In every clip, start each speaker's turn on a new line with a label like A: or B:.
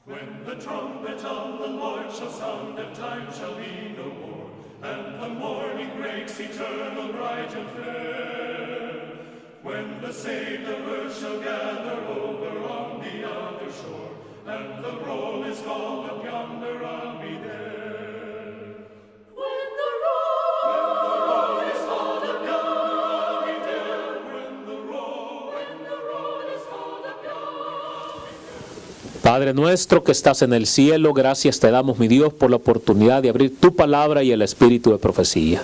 A: When the trumpet of the Lord shall sound, and time shall be no more, and the morning breaks eternal, bright and fair, when the saved of earth shall gather over on the other shore, and the roll is called up yonder, I'll be there. When the roll is called up yonder, I'll be there. When the roll is called up yonder.
B: Padre nuestro que estás en el cielo, gracias te damos, mi Dios, por la oportunidad de abrir tu palabra y el espíritu de profecía.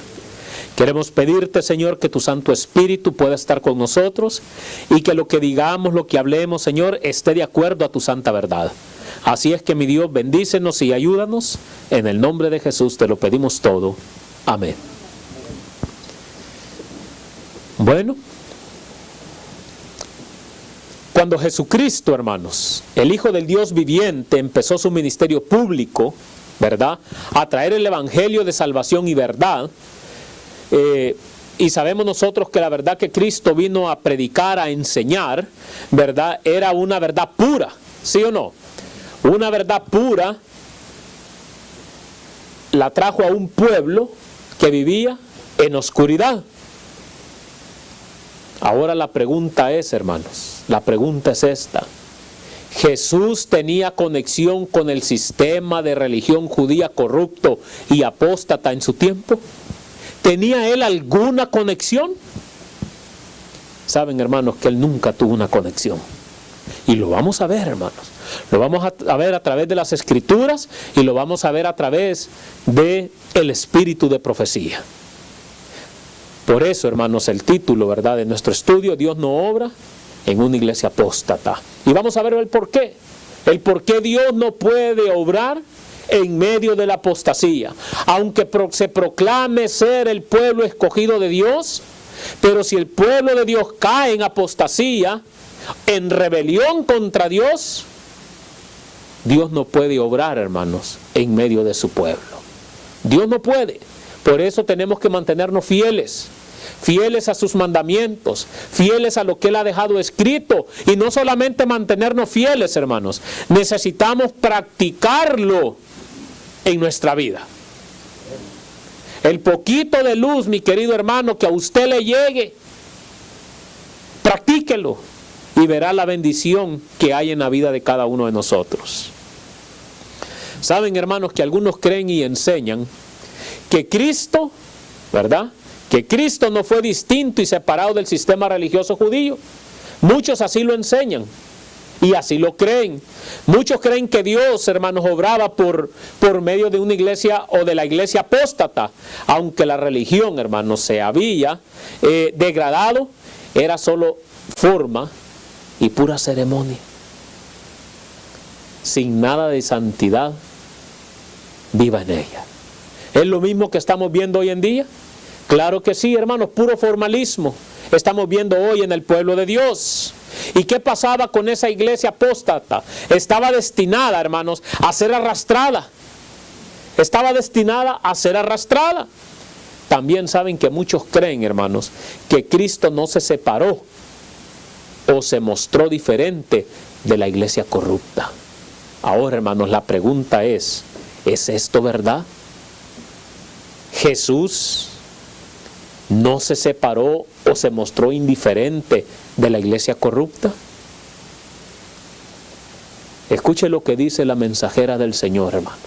B: Queremos pedirte, Señor, que tu Santo Espíritu pueda estar con nosotros y que lo que digamos, lo que hablemos, Señor, esté de acuerdo a tu santa verdad. Así es que, mi Dios, bendícenos y ayúdanos. En el nombre de Jesús te lo pedimos todo. Amén. Bueno, cuando Jesucristo, hermanos, el Hijo del Dios viviente, empezó su ministerio público, ¿verdad?, a traer el evangelio de salvación y verdad, y sabemos nosotros que la verdad que Cristo vino a predicar, a enseñar, ¿verdad?, era una verdad pura, ¿sí o no? Una verdad pura la trajo a un pueblo que vivía en oscuridad. Ahora la pregunta es, hermanos, la pregunta es esta: ¿Jesús tenía conexión con el sistema de religión judía corrupto y apóstata en su tiempo? ¿Tenía él alguna conexión? Saben, hermanos, que él nunca tuvo una conexión. Y lo vamos a ver, hermanos. Lo vamos a ver a través de las Escrituras y lo vamos a ver a través del espíritu de profecía. Por eso, hermanos, el título, ¿verdad?, de nuestro estudio: Dios no obra en una iglesia apóstata. Y vamos a ver el por qué. El por qué Dios no puede obrar en medio de la apostasía. Aunque se proclame ser el pueblo escogido de Dios, pero si el pueblo de Dios cae en apostasía, en rebelión contra Dios, Dios no puede obrar, hermanos, en medio de su pueblo. Dios no puede. Por eso tenemos que mantenernos fieles. Fieles a sus mandamientos, fieles a lo que Él ha dejado escrito. Y no solamente mantenernos fieles, hermanos, necesitamos practicarlo en nuestra vida. El poquito de luz, mi querido hermano, que a usted le llegue, practíquelo y verá la bendición que hay en la vida de cada uno de nosotros. Saben, hermanos, que algunos creen y enseñan que Cristo, ¿verdad?, que Cristo no fue distinto y separado del sistema religioso judío. Muchos así lo enseñan y así lo creen. Muchos creen que Dios, hermanos, obraba por medio de una iglesia o de la iglesia apóstata, aunque la religión, hermanos, se había degradado, era solo forma y pura ceremonia, sin nada de santidad viva en ella. ¿Es lo mismo que estamos viendo hoy en día? Claro que sí, hermanos, puro formalismo estamos viendo hoy en el pueblo de Dios. ¿Y qué pasaba con esa iglesia apóstata? Estaba destinada, hermanos, a ser arrastrada. Estaba destinada a ser arrastrada. También saben que muchos creen, hermanos, que Cristo no se separó o se mostró diferente de la iglesia corrupta. Ahora, hermanos, la pregunta ¿es esto verdad? ¿Jesús no se separó o se mostró indiferente de la iglesia corrupta? Escuche lo que dice la mensajera del Señor, hermanos.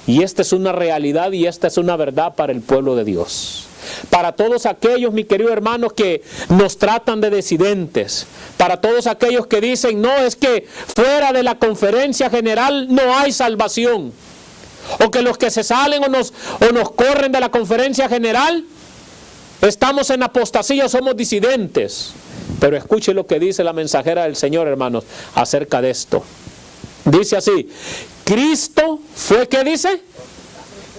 B: Y esta es una realidad y esta es una verdad para el pueblo de Dios. Para todos aquellos, mi querido hermano, que nos tratan de disidentes. Para todos aquellos que dicen, no, es que fuera de la conferencia general no hay salvación. O que los que se salen o nos corren de la conferencia general, estamos en apostasía, somos disidentes. Pero escuche lo que dice la mensajera del Señor, hermanos, acerca de esto. Dice así: Cristo fue, ¿qué dice?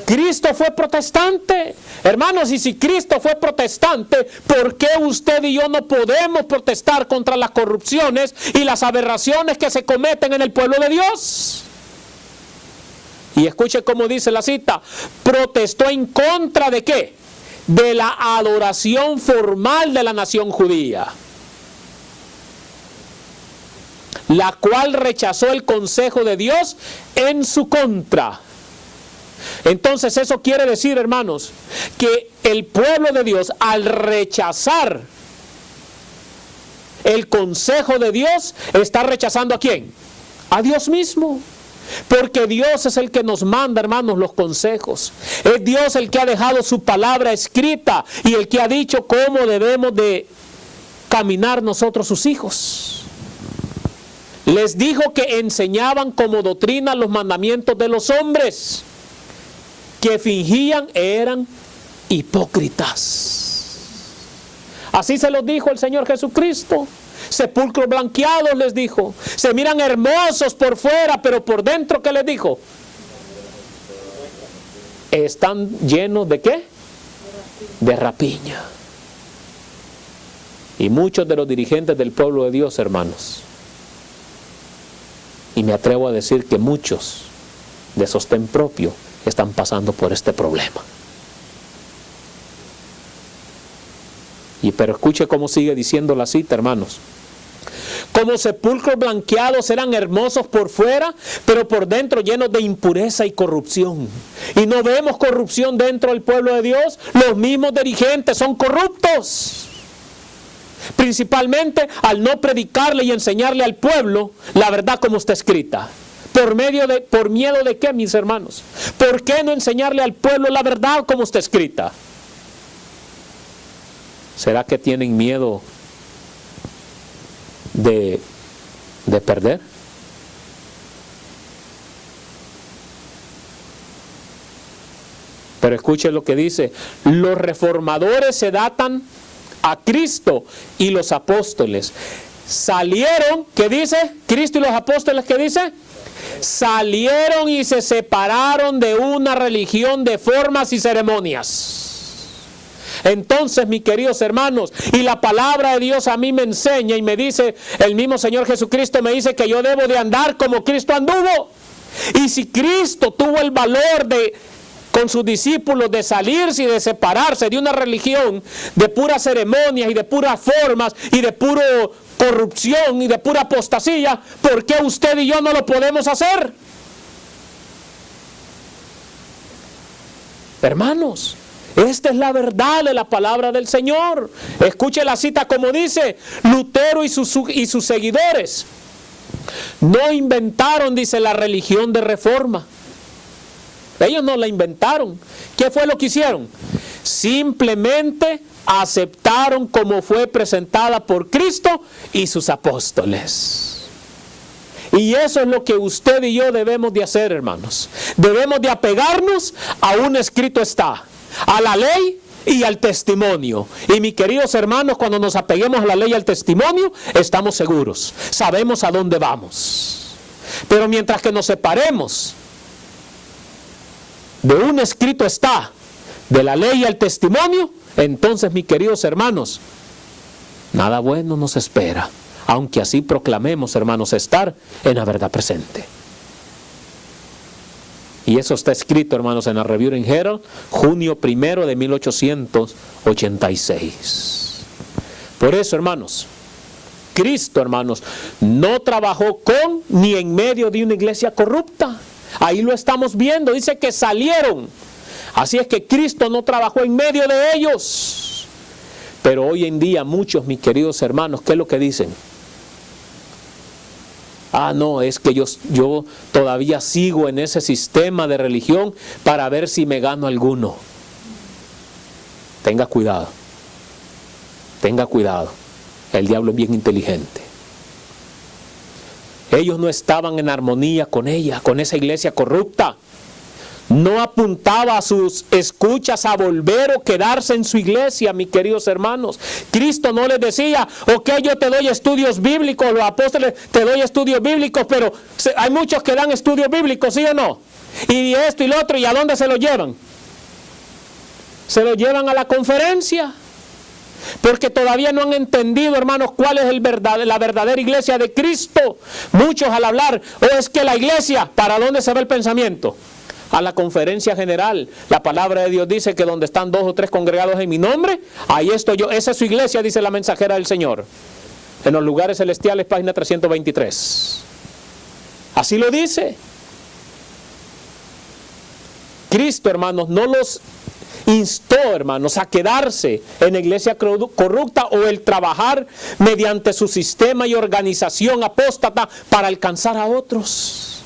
B: Cristo fue protestante. Hermanos, y si Cristo fue protestante, ¿por qué usted y yo no podemos protestar contra las corrupciones y las aberraciones que se cometen en el pueblo de Dios? Y escuche cómo dice la cita: protestó en contra de ¿qué? De la adoración formal de la nación judía. la cual rechazó el consejo de Dios en su contra. Entonces eso quiere decir, hermanos, que el pueblo de Dios, al rechazar el consejo de Dios, está rechazando ¿a quién? A Dios mismo. Porque Dios es el que nos manda, hermanos, los consejos. Es Dios el que ha dejado su palabra escrita y el que ha dicho cómo debemos de caminar nosotros sus hijos. Les dijo que enseñaban como doctrina los mandamientos de los hombres, que fingían eran hipócritas. Así se los dijo el Señor Jesucristo. Sepulcros blanqueados les dijo. Se miran hermosos por fuera, pero por dentro, ¿qué les dijo? Están llenos ¿de qué? De rapiña. Y muchos de los dirigentes del pueblo de Dios, hermanos, y me atrevo a decir que muchos de sostén propio están pasando por este problema. Pero escuche cómo sigue diciendo la cita, hermanos. Como sepulcros blanqueados eran hermosos por fuera, pero por dentro llenos de impureza y corrupción. Y no vemos corrupción dentro del pueblo de Dios. Los mismos dirigentes son corruptos. Principalmente al no predicarle y enseñarle al pueblo la verdad como está escrita. ¿Por miedo de qué, mis hermanos? ¿Por qué no enseñarle al pueblo la verdad como está escrita? ¿Será que tienen miedo de perder? Pero escuchen lo que dice: los reformadores se datan a Cristo y los apóstoles. Salieron, ¿qué dice? Cristo y los apóstoles, ¿qué dice? Salieron y se separaron de una religión de formas y ceremonias. Entonces, mis queridos hermanos, y la palabra de Dios a mí me enseña y me dice, el mismo Señor Jesucristo me dice que yo debo de andar como Cristo anduvo. Y si Cristo tuvo el valor de, con sus discípulos, de salirse y de separarse de una religión de puras ceremonias y de puras formas y de puro corrupción y de pura apostasía, ¿por qué usted y yo no lo podemos hacer? Hermanos, esta es la verdad de la palabra del Señor. Escuche la cita como dice: Lutero y sus seguidores no inventaron, dice, la religión de reforma. Ellos no la inventaron. ¿Qué fue lo que hicieron? Simplemente aceptaron como fue presentada por Cristo y sus apóstoles. Y eso es lo que usted y yo debemos de hacer, hermanos. Debemos de apegarnos a un escrito está, a la ley y al testimonio. Y mis queridos hermanos, cuando nos apeguemos a la ley y al testimonio, estamos seguros, sabemos a dónde vamos. Pero mientras que nos separemos de un escrito está, de la ley y al testimonio, entonces, mis queridos hermanos, nada bueno nos espera, aunque así proclamemos, hermanos, estar en la verdad presente. Y eso está escrito, hermanos, en la Review Herald, junio 1 de 1886. Por eso, hermanos, Cristo, hermanos, no trabajó con ni en medio de una iglesia corrupta. Ahí lo estamos viendo, dice que salieron. Así es que Cristo no trabajó en medio de ellos. Pero hoy en día muchos, mis queridos hermanos, ¿qué es lo que dicen? Ah, no, es que yo todavía sigo en ese sistema de religión para ver si me gano alguno. Tenga cuidado. Tenga cuidado. El diablo es bien inteligente. Ellos no estaban en armonía con ella, con esa iglesia corrupta. No apuntaba a sus escuchas a volver o quedarse en su iglesia, mis queridos hermanos. Cristo no les decía, ok, yo te doy estudios bíblicos, los apóstoles te doy estudios bíblicos, pero hay muchos que dan estudios bíblicos, ¿sí o no? Y esto y lo otro, ¿y a dónde se lo llevan? Se lo llevan a la conferencia. Porque todavía no han entendido, hermanos, cuál es la verdadera iglesia de Cristo. Muchos al hablar, es que la iglesia, ¿para dónde se va el pensamiento? A la conferencia general. La palabra de Dios dice que donde están 2 o 3 congregados en mi nombre, ahí estoy yo. Esa es su iglesia, dice la mensajera del Señor. en los lugares celestiales, página 323. Así lo dice. Cristo, hermanos, no los instó, hermanos, a quedarse en la iglesia corrupta o el trabajar mediante su sistema y organización apóstata para alcanzar a otros.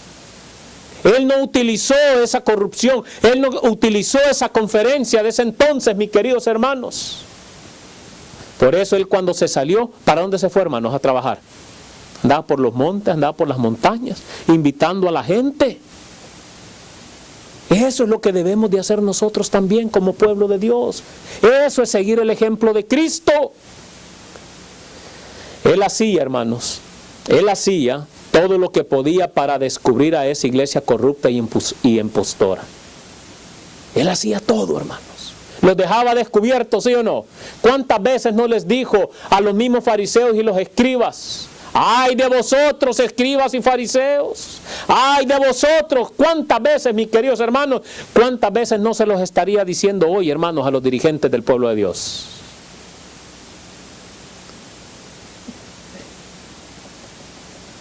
B: Él no utilizó esa corrupción, él no utilizó esa conferencia de ese entonces, mis queridos hermanos. Por eso él, cuando se salió, ¿para dónde se fue, hermanos, a trabajar? Andaba por los montes, andaba por las montañas, invitando a la gente. Eso es lo que debemos de hacer nosotros también como pueblo de Dios. Eso es seguir el ejemplo de Cristo. Él hacía, hermanos, él hacía todo lo que podía para descubrir a esa iglesia corrupta y impostora. Él hacía todo, hermanos. Los dejaba descubiertos, ¿sí o no? ¿Cuántas veces no les dijo a los mismos fariseos y los escribas? ¡Ay de vosotros, escribas y fariseos! ¡Ay de vosotros! ¿Cuántas veces, mis queridos hermanos, cuántas veces no se los estaría diciendo hoy, hermanos, a los dirigentes del pueblo de Dios?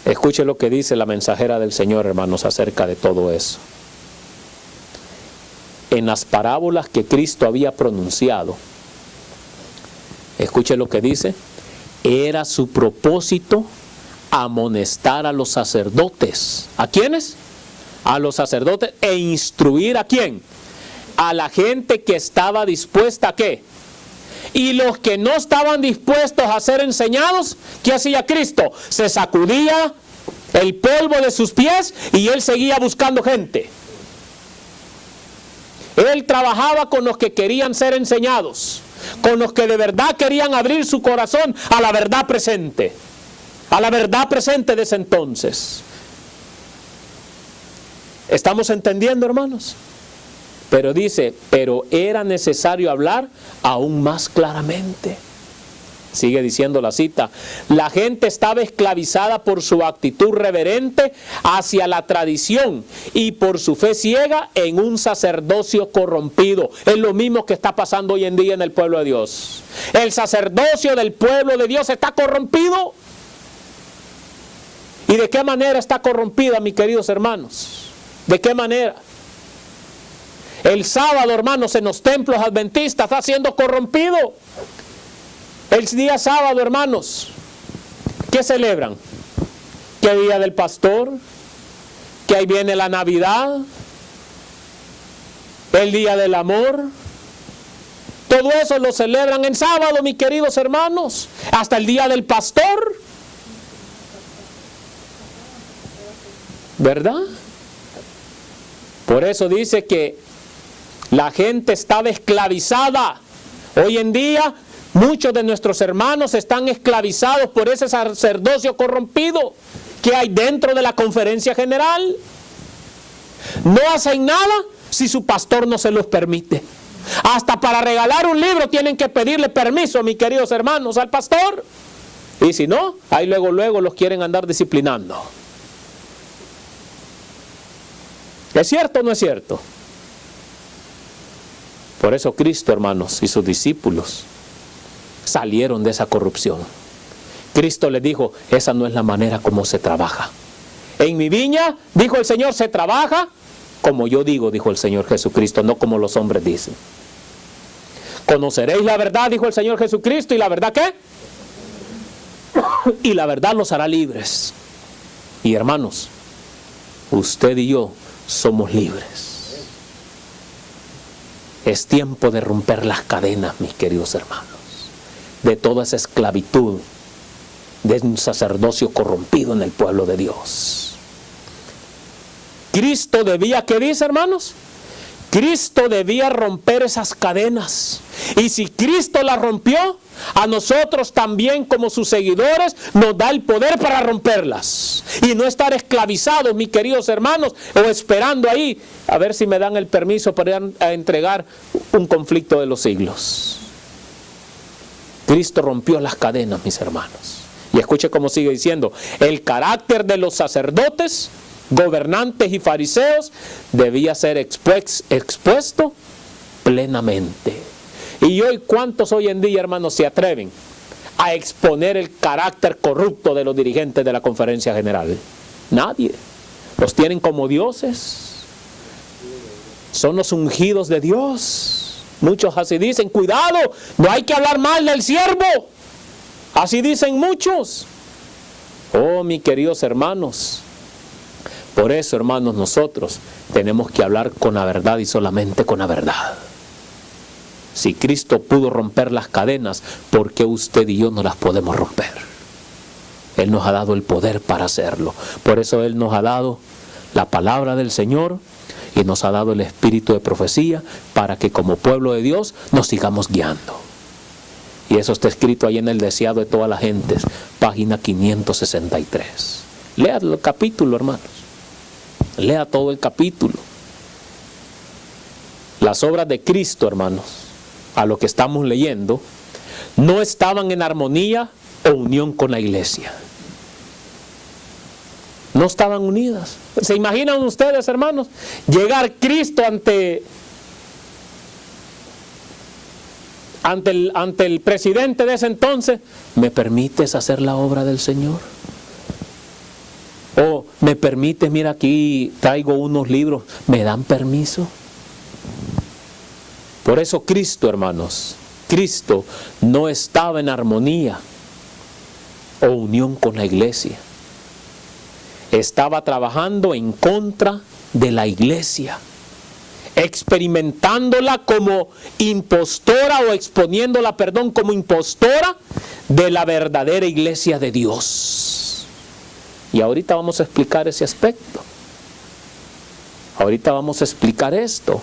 B: Escuche lo que dice la mensajera del Señor, hermanos, acerca de todo eso. En las parábolas que Cristo había pronunciado, escuche lo que dice, era su propósito amonestar a los sacerdotes. ¿A quiénes? A los sacerdotes. E instruir ¿a quién? A la gente que estaba dispuesta ¿a qué? Y los que no estaban dispuestos a ser enseñados, ¿qué hacía Cristo? Se sacudía el polvo de sus pies y él seguía buscando gente. Él trabajaba con los que querían ser enseñados, con los que de verdad querían abrir su corazón a la verdad presente de ese entonces. ¿Estamos entendiendo, hermanos? Pero dice, pero era necesario hablar aún más claramente. Sigue diciendo la cita, la gente estaba esclavizada por su actitud reverente hacia la tradición y por su fe ciega en un sacerdocio corrompido. Es lo mismo que está pasando hoy en día en el pueblo de Dios. El sacerdocio del pueblo de Dios está corrompido. ¿Y de qué manera está corrompida, mis queridos hermanos? ¿De qué manera? El sábado, hermanos, en los templos adventistas está siendo corrompido. El día sábado, hermanos, ¿qué celebran? ¿Qué día del pastor? ¿Que ahí viene la Navidad? ¿El día del amor? Todo eso lo celebran en sábado, mis queridos hermanos. Hasta el día del pastor. ¿Verdad? Por eso dice que la gente estaba esclavizada. Hoy en día muchos de nuestros hermanos están esclavizados por ese sacerdocio corrompido que hay dentro de la conferencia general. No hacen nada si su pastor no se los permite. Hasta para regalar un libro tienen que pedirle permiso, mis queridos hermanos, al pastor. Y si no, ahí luego los quieren andar disciplinando. ¿Es cierto o no es cierto? Por eso Cristo, hermanos, y sus discípulos salieron de esa corrupción. Cristo les dijo, esa no es la manera como se trabaja. En mi viña, dijo el Señor, se trabaja como yo digo, dijo el Señor Jesucristo, no como los hombres dicen. Conoceréis la verdad, dijo el Señor Jesucristo, ¿y la verdad qué? Y la verdad los hará libres. Y hermanos, usted y yo somos libres. Es tiempo de romper las cadenas, mis queridos hermanos, de toda esa esclavitud, de un sacerdocio corrompido en el pueblo de Dios. Cristo debía, ¿qué dice, hermanos? Cristo debía romper esas cadenas. Y si Cristo las rompió, a nosotros también como sus seguidores nos da el poder para romperlas. Y no estar esclavizados, mis queridos hermanos, o esperando ahí a ver si me dan el permiso para ir a entregar un conflicto de los siglos. Cristo rompió las cadenas, mis hermanos. Y escuche cómo sigue diciendo, el carácter de los sacerdotes, gobernantes y fariseos debía ser expuesto plenamente. Y hoy, ¿cuántos hoy en día, hermanos, se atreven a exponer el carácter corrupto de los dirigentes de la conferencia general? Nadie. Los tienen como dioses. Son los ungidos de Dios. Muchos así dicen. Cuidado, no hay que hablar mal del siervo. Así dicen muchos. Oh, mis queridos hermanos. Por eso, hermanos, nosotros tenemos que hablar con la verdad y solamente con la verdad. Si Cristo pudo romper las cadenas, ¿por qué usted y yo no las podemos romper? Él nos ha dado el poder para hacerlo. Por eso Él nos ha dado la palabra del Señor y nos ha dado el espíritu de profecía para que como pueblo de Dios nos sigamos guiando. Y eso está escrito ahí en el deseado de todas las gentes, página 563. Lea el capítulo, hermanos. Lea todo el capítulo. Las obras de Cristo, hermanos, a lo que estamos leyendo, no estaban en armonía o unión con la iglesia. No estaban unidas. ¿Se imaginan ustedes, hermanos, llegar Cristo ante el presidente de ese entonces? ¿Me permites hacer la obra del Señor? O me permites, mira, aquí traigo unos libros, ¿me dan permiso? Por eso Cristo, hermanos, Cristo no estaba en armonía o unión con la iglesia. Estaba trabajando en contra de la iglesia, experimentándola como impostora o exponiéndola, como impostora de la verdadera iglesia de Dios. Y ahorita vamos a explicar ese aspecto. Ahorita vamos a explicar esto.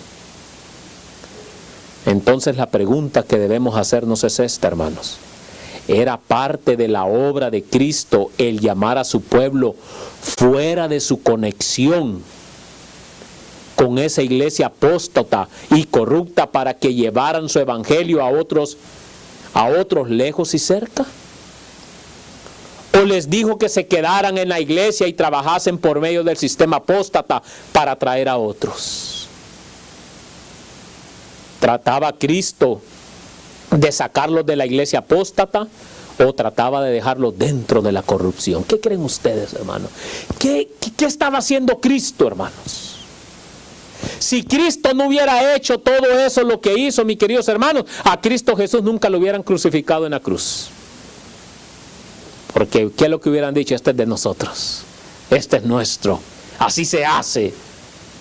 B: Entonces la pregunta que debemos hacernos es esta, hermanos. ¿Era parte de la obra de Cristo el llamar a su pueblo fuera de su conexión con esa iglesia apóstata y corrupta para que llevaran su evangelio a otros lejos y cerca? ¿O les dijo que se quedaran en la iglesia y trabajasen por medio del sistema apóstata para traer a otros? ¿Trataba Cristo de sacarlos de la iglesia apóstata o trataba de dejarlos dentro de la corrupción? ¿Qué creen ustedes, hermanos? ¿Qué estaba haciendo Cristo, hermanos? Si Cristo no hubiera hecho todo eso, lo que hizo, mis queridos hermanos, a Cristo Jesús nunca lo hubieran crucificado en la cruz. Porque ¿qué es lo que hubieran dicho? Este es de nosotros, este es nuestro, así se hace.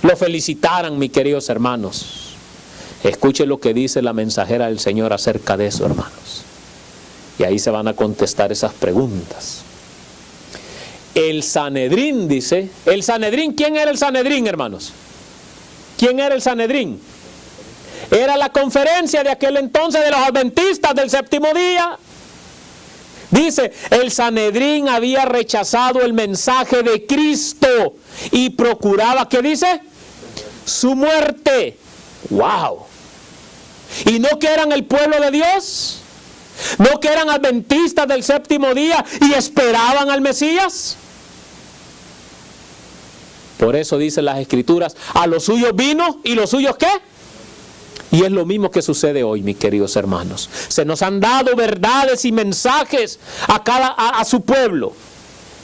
B: Lo felicitaran, mis queridos hermanos. Escuchen lo que dice la mensajera del Señor acerca de eso, hermanos. Y ahí se van a contestar esas preguntas. El Sanedrín dice, el Sanedrín, ¿quién era el Sanedrín, hermanos? ¿Quién era el Sanedrín? Era la conferencia de aquel entonces de los adventistas del séptimo día. Dice, el Sanedrín había rechazado el mensaje de Cristo y procuraba, ¿qué dice? Su muerte. ¡Wow! ¿Y no que eran el pueblo de Dios? ¿No que eran adventistas del séptimo día y esperaban al Mesías? Por eso dicen las Escrituras, a los suyos vino y los suyos ¿qué? Y es lo mismo que sucede hoy, mis queridos hermanos. Se nos han dado verdades y mensajes a su pueblo,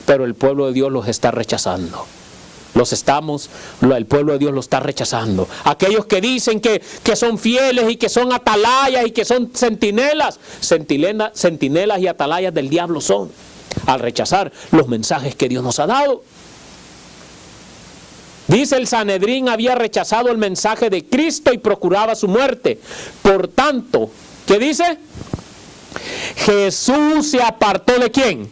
B: pero el pueblo de Dios los está rechazando. El pueblo de Dios lo está rechazando. Aquellos que dicen que son fieles y que son atalayas y que son centinelas y atalayas del diablo son, al rechazar los mensajes que Dios nos ha dado. Dice, el Sanedrín había rechazado el mensaje de Cristo y procuraba su muerte. Por tanto, ¿qué dice? Jesús se apartó ¿de quién?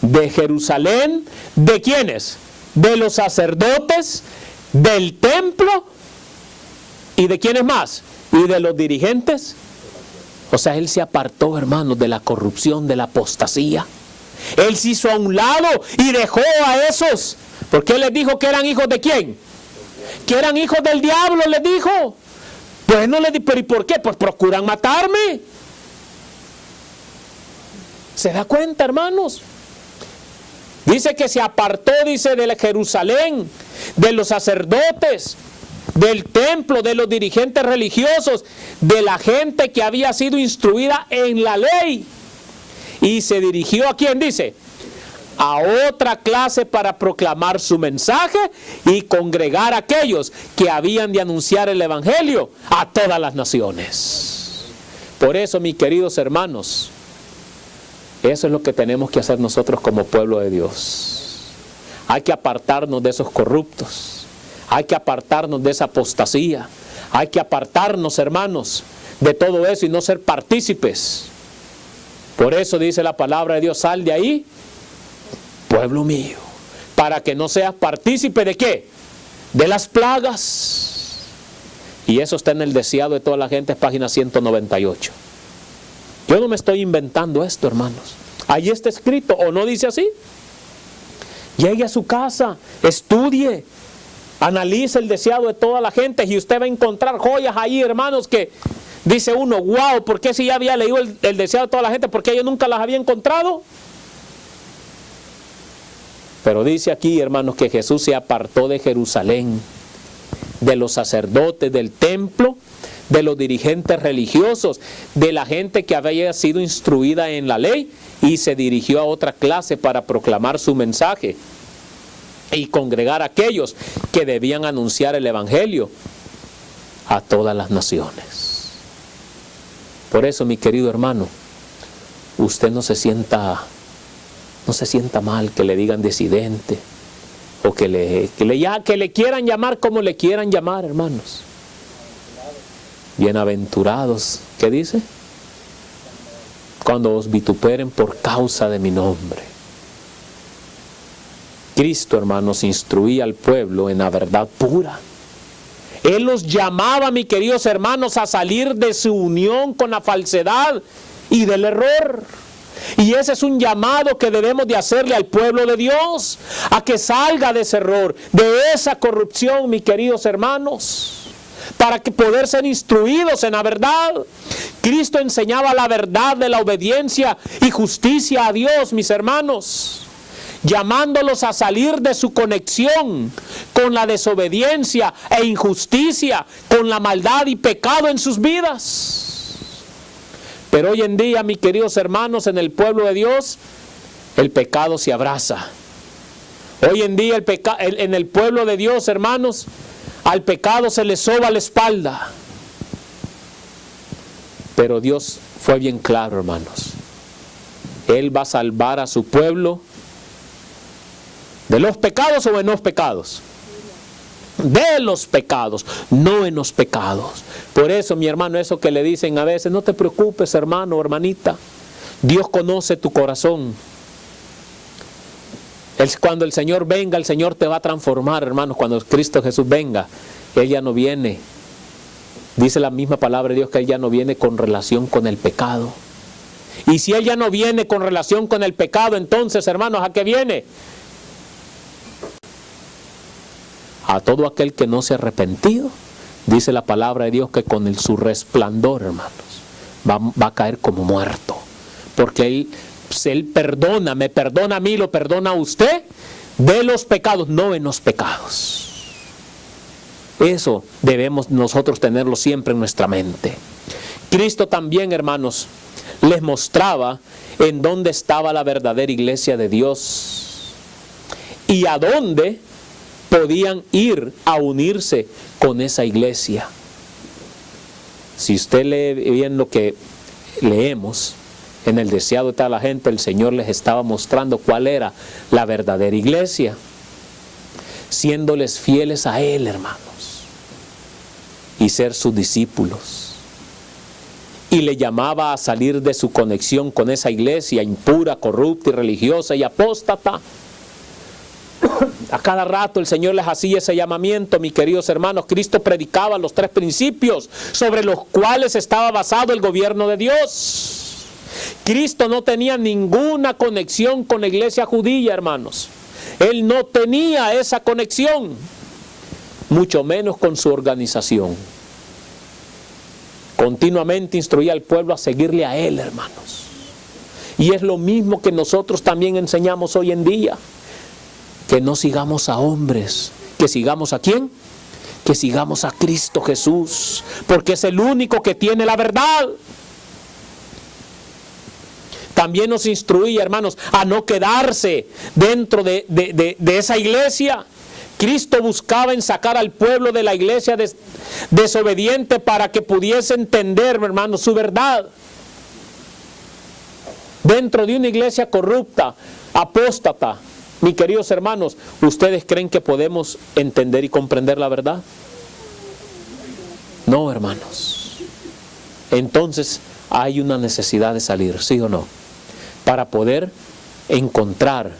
B: De Jerusalén. ¿De quiénes? De los sacerdotes, del templo y de quiénes más, y de los dirigentes. O sea, él se apartó, hermanos, de la corrupción, de la apostasía. Él se hizo a un lado y dejó a esos, porque él les dijo que eran hijos de quién, que eran hijos del diablo, les dijo. Pues no les dijo, pero ¿y por qué? Pues procuran matarme. ¿Se da cuenta, hermanos? Dice que se apartó, dice, de Jerusalén, de los sacerdotes, del templo, de los dirigentes religiosos, de la gente que había sido instruida en la ley. Y se dirigió a quién, dice, a otra clase para proclamar su mensaje y congregar a aquellos que habían de anunciar el evangelio a todas las naciones. Por eso, mis queridos hermanos, eso es lo que tenemos que hacer nosotros como pueblo de Dios. Hay que apartarnos de esos corruptos. Hay que apartarnos de esa apostasía. Hay que apartarnos, hermanos, de todo eso y no ser partícipes. Por eso dice la palabra de Dios, sal de ahí, pueblo mío, para que no seas partícipe ¿de qué? De las plagas. Y eso está en el deseado de toda la gente, es página 198. Yo no me estoy inventando esto, hermanos. Ahí está escrito, ¿o no dice así? Llegue a su casa, estudie, analice el deseado de toda la gente y usted va a encontrar joyas ahí, hermanos, que dice uno, wow, ¿por qué si ya había leído el deseado de toda la gente? ¿Por qué yo nunca las había encontrado? Pero dice aquí, hermanos, que Jesús se apartó de Jerusalén, de los sacerdotes del templo, de los dirigentes religiosos, de la gente que había sido instruida en la ley, y se dirigió a otra clase para proclamar su mensaje y congregar a aquellos que debían anunciar el evangelio a todas las naciones. Por eso, mi querido hermano, usted no se sienta mal que le digan disidente o que le quieran llamar como le quieran llamar, hermanos. Bienaventurados, ¿qué dice? Cuando os vituperen por causa de mi nombre. Cristo, hermanos, instruía al pueblo en la verdad pura. Él los llamaba, mis queridos hermanos, a salir de su unión con la falsedad y del error. Y ese es un llamado que debemos de hacerle al pueblo de Dios, a que salga de ese error, de esa corrupción, mis queridos hermanos, para que poder ser instruidos en la verdad. Cristo enseñaba la verdad de la obediencia y justicia a Dios, mis hermanos, llamándolos a salir de su conexión con la desobediencia e injusticia, con la maldad y pecado en sus vidas. Pero hoy en día, mis queridos hermanos, en el pueblo de Dios, el pecado se abraza. Hoy en día en el pueblo de Dios, hermanos, al pecado se le soba la espalda. Pero Dios fue bien claro, hermanos. Él va a salvar a su pueblo de los pecados o de los pecados. De los pecados, no en los pecados. Por eso, mi hermano, eso que le dicen a veces, no te preocupes, hermano o hermanita, Dios conoce tu corazón. Cuando el Señor venga, el Señor te va a transformar, hermanos. Cuando Cristo Jesús venga, Él ya no viene, dice la misma palabra de Dios, que Él ya no viene con relación con el pecado. Y si Él ya no viene con relación con el pecado, entonces, hermanos, ¿a qué viene? A todo aquel que no se ha arrepentido, dice la palabra de Dios, que con su resplandor, hermanos, va a caer como muerto. Porque Él perdona, me perdona a mí, lo perdona a usted de los pecados, no en los pecados. Eso debemos nosotros tenerlo siempre en nuestra mente. Cristo también, hermanos, les mostraba en dónde estaba la verdadera iglesia de Dios y a dónde podían ir a unirse con esa iglesia. Si usted lee bien lo que leemos en el deseado de toda la gente, el Señor les estaba mostrando cuál era la verdadera iglesia, siéndoles fieles a Él, hermanos, y ser sus discípulos. Y le llamaba a salir de su conexión con esa iglesia impura, corrupta y religiosa y apóstata. A cada rato el Señor les hacía ese llamamiento, mis queridos hermanos. Cristo predicaba los 3 principios sobre los cuales estaba basado el gobierno de Dios. Cristo no tenía ninguna conexión con la iglesia judía, hermanos. Él no tenía esa conexión, mucho menos con su organización. Continuamente instruía al pueblo a seguirle a Él, hermanos. Y es lo mismo que nosotros también enseñamos hoy en día. Que no sigamos a hombres, que sigamos a ¿quién? Que sigamos a Cristo Jesús, porque es el único que tiene la verdad. también nos instruía, hermanos, a no quedarse dentro de esa iglesia. Cristo buscaba en sacar al pueblo de la iglesia desobediente para que pudiese entender, hermanos, su verdad. Dentro de una iglesia corrupta, apóstata, mis queridos hermanos, ¿ustedes creen que podemos entender y comprender la verdad? No, hermanos. Entonces hay una necesidad de salir, ¿sí o no? Para poder encontrar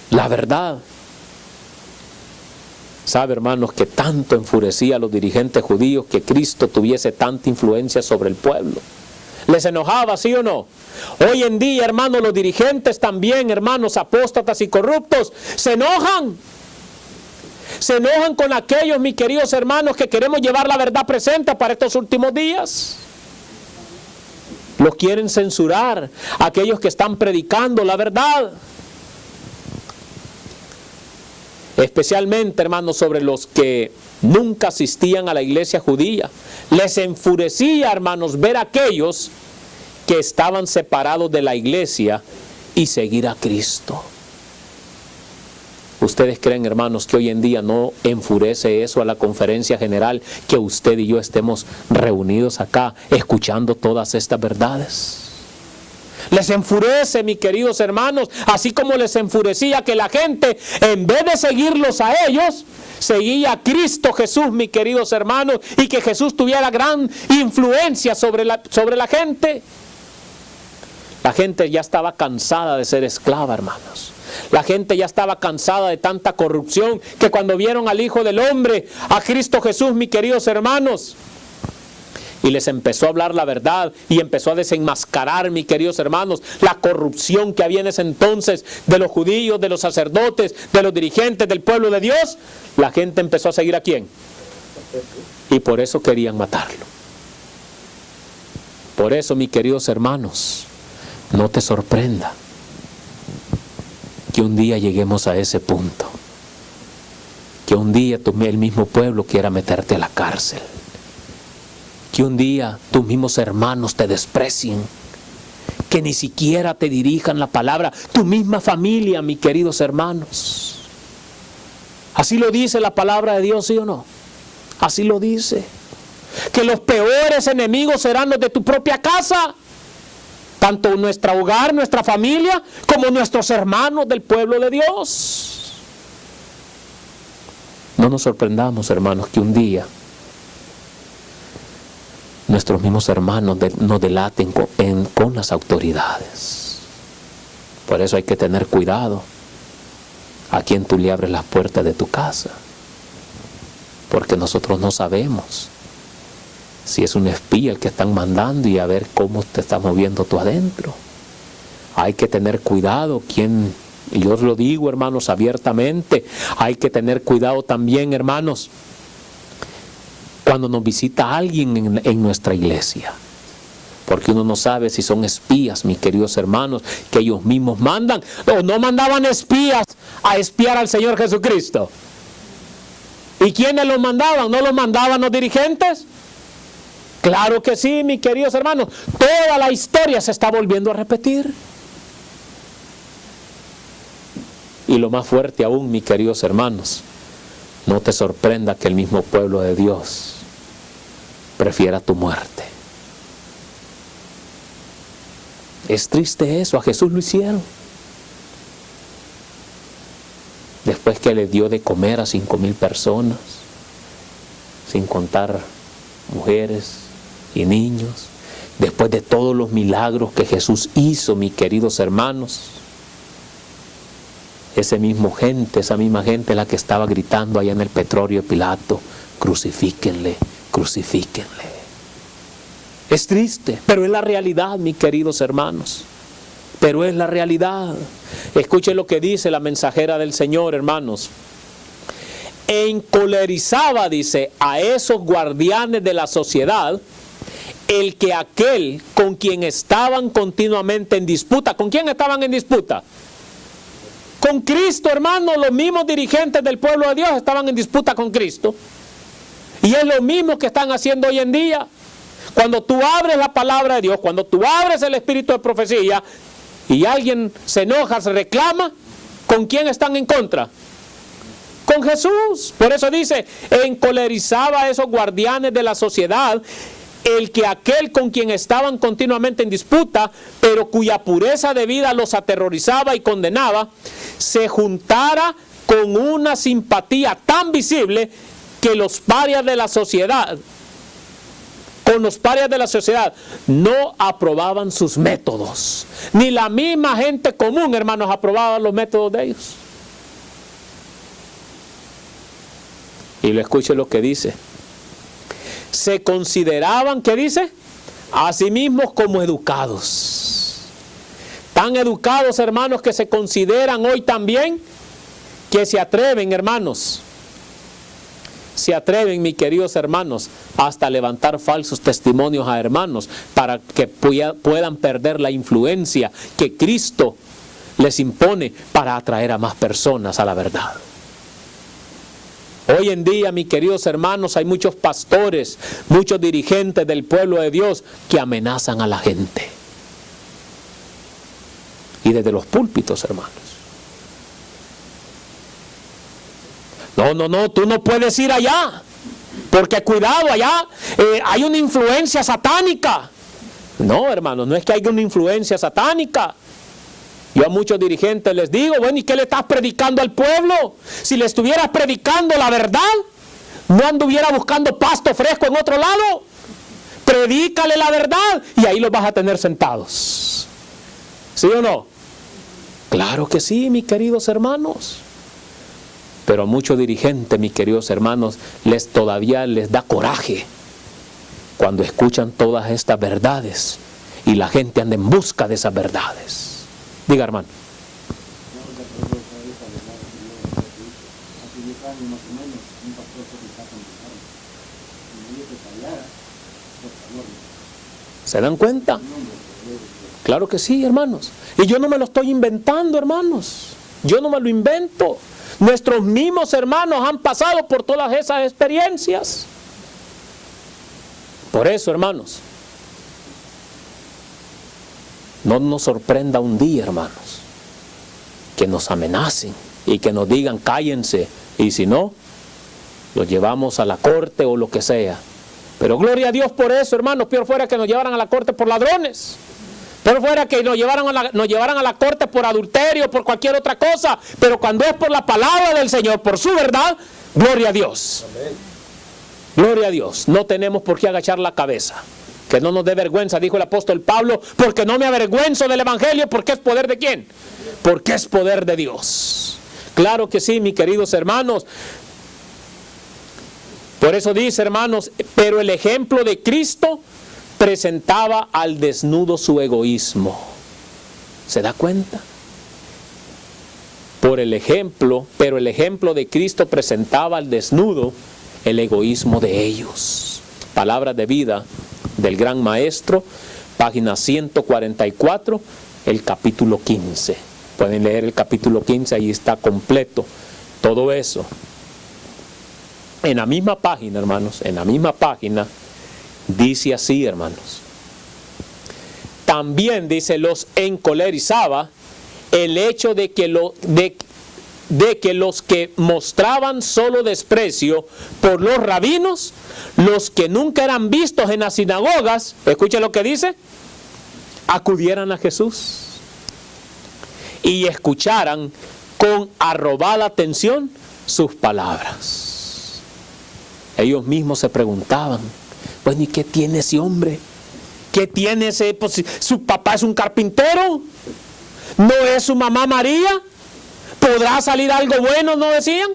B: la verdad. ¿Sabe, hermanos, que tanto enfurecía a los dirigentes judíos que Cristo tuviese tanta influencia sobre el pueblo? ¿Les enojaba, sí o no? Hoy en día, hermanos, los dirigentes también, hermanos, apóstatas y corruptos, se enojan. Se enojan con aquellos, mis queridos hermanos, que queremos llevar la verdad presente para estos últimos días. Los quieren censurar, aquellos que están predicando la verdad. Especialmente, hermanos, sobre los que nunca asistían a la iglesia judía. Les enfurecía, hermanos, ver a aquellos que estaban separados de la iglesia y seguir a Cristo. ¿Ustedes creen, hermanos, que hoy en día no enfurece eso a la conferencia general, que usted y yo estemos reunidos acá escuchando todas estas verdades? Les enfurece, mis queridos hermanos, así como les enfurecía que la gente, en vez de seguirlos a ellos, seguía a Cristo Jesús, mis queridos hermanos, y que Jesús tuviera gran influencia sobre la gente. La gente ya estaba cansada de ser esclava, hermanos. La gente ya estaba cansada de tanta corrupción, que cuando vieron al Hijo del Hombre, a Cristo Jesús, mis queridos hermanos, y les empezó a hablar la verdad y empezó a desenmascarar, mis queridos hermanos, la corrupción que había en ese entonces de los judíos, de los sacerdotes, de los dirigentes del pueblo de Dios, la gente empezó a seguir ¿a quién? Y por eso querían matarlo. Por eso, mis queridos hermanos, no te sorprenda que un día lleguemos a ese punto, que un día el mismo pueblo quiera meterte a la cárcel, que un día tus mismos hermanos te desprecien, que ni siquiera te dirijan la palabra, tu misma familia, mis queridos hermanos. Así lo dice la palabra de Dios, ¿sí o no? Así lo dice. Que los peores enemigos serán los de tu propia casa, tanto nuestro hogar, nuestra familia, como nuestros hermanos del pueblo de Dios. No nos sorprendamos, hermanos, que un día nuestros mismos hermanos nos delaten con las autoridades. Por eso hay que tener cuidado a quien tú le abres las puertas de tu casa, porque nosotros no sabemos si es un espía el que están mandando y a ver cómo te estás moviendo tú adentro. Hay que tener cuidado y yo os lo digo, hermanos, abiertamente, hay que tener cuidado también, hermanos, cuando nos visita alguien en nuestra iglesia, porque uno no sabe si son espías, mis queridos hermanos, que ellos mismos mandan, o no mandaban espías a espiar al Señor Jesucristo. ¿Y quiénes los mandaban? ¿No los mandaban los dirigentes? Claro que sí, mis queridos hermanos, toda la historia se está volviendo a repetir. Y lo más fuerte aún, mis queridos hermanos, no te sorprenda que el mismo pueblo de Dios prefiera tu muerte. Es triste eso, a Jesús lo hicieron. Después que le dio de comer a 5,000 personas, sin contar mujeres y niños, después de todos los milagros que Jesús hizo, mis queridos hermanos, esa misma gente la que estaba gritando allá en el petróleo de Pilato, crucifíquenle, crucifíquenle. Es triste, pero es la realidad, mis queridos hermanos. Pero es la realidad. Escuchen lo que dice la mensajera del Señor, hermanos. Encolerizaba, dice, a esos guardianes de la sociedad, el que aquel con quien estaban continuamente en disputa. ¿Con quién estaban en disputa? Con Cristo, hermano. Los mismos dirigentes del pueblo de Dios estaban en disputa con Cristo. Y es lo mismo que están haciendo hoy en día. Cuando tú abres la palabra de Dios, cuando tú abres el espíritu de profecía, y alguien se enoja, se reclama, ¿con quién están en contra? Con Jesús. Por eso dice, encolerizaba a esos guardianes de la sociedad, el que aquel con quien estaban continuamente en disputa, pero cuya pureza de vida los aterrorizaba y condenaba, se juntara con una simpatía tan visible que los parias de la sociedad, con los parias de la sociedad, no aprobaban sus métodos. Ni la misma gente común, hermanos, aprobaba los métodos de ellos. Y lo escuche lo que dice. Se consideraban, ¿qué dice? A sí mismos como educados. Tan educados, hermanos, que se consideran hoy también, que se atreven, hermanos, se atreven, mis queridos hermanos, hasta levantar falsos testimonios a hermanos para que puedan perder la influencia que Cristo les impone para atraer a más personas a la verdad. Hoy en día, mis queridos hermanos, hay muchos pastores, muchos dirigentes del pueblo de Dios que amenazan a la gente. Y desde los púlpitos, hermanos. No, tú no puedes ir allá, porque cuidado, allá hay una influencia satánica. No, hermanos, no es que haya una influencia satánica. Yo a muchos dirigentes les digo, bueno, ¿y qué le estás predicando al pueblo? Si le estuvieras predicando la verdad, no anduviera buscando pasto fresco en otro lado. Predícale la verdad y ahí los vas a tener sentados. ¿Sí o no? Claro que sí, mis queridos hermanos. Pero a muchos dirigentes, mis queridos hermanos, todavía les da coraje cuando escuchan todas estas verdades y la gente anda en busca de esas verdades. Diga, hermano. ¿Se dan cuenta? Claro que sí, hermanos. Y yo no me lo estoy inventando, hermanos. Yo no me lo invento. Nuestros mismos hermanos han pasado por todas esas experiencias. Por eso, hermanos, no nos sorprenda un día, hermanos, que nos amenacen y que nos digan cállense, y si no, los llevamos a la corte o lo que sea. Pero gloria a Dios por eso, hermanos. Peor fuera que nos llevaran a la corte por ladrones. Peor fuera que nos llevaran a la corte por adulterio, por cualquier otra cosa. Pero cuando es por la palabra del Señor, por su verdad, gloria a Dios. Amén. Gloria a Dios. No tenemos por qué agachar la cabeza. Que no nos dé vergüenza, dijo el apóstol Pablo, porque no me avergüenzo del evangelio, porque es poder de ¿quién? Porque es poder de Dios. Claro que sí, mis queridos hermanos. Por eso dice, hermanos, pero el ejemplo de Cristo presentaba al desnudo su egoísmo. ¿Se da cuenta? Pero el ejemplo de Cristo presentaba al desnudo el egoísmo de ellos. Palabras de vida del Gran Maestro, página 144, el capítulo 15. Pueden leer el capítulo 15, ahí está completo todo eso. En la misma página, hermanos, en la misma página, dice así, hermanos. También, dice, los encolerizaba el hecho de que los que mostraban solo desprecio por los rabinos, los que nunca eran vistos en las sinagogas, escuchen lo que dice, acudieran a Jesús y escucharan con arrobada atención sus palabras. Ellos mismos se preguntaban, pues, ¿y qué tiene ese hombre? ¿Qué tiene ese? Pues, ¿su papá es un carpintero? ¿No es su mamá María? ¿Podrá salir algo bueno? ¿No decían?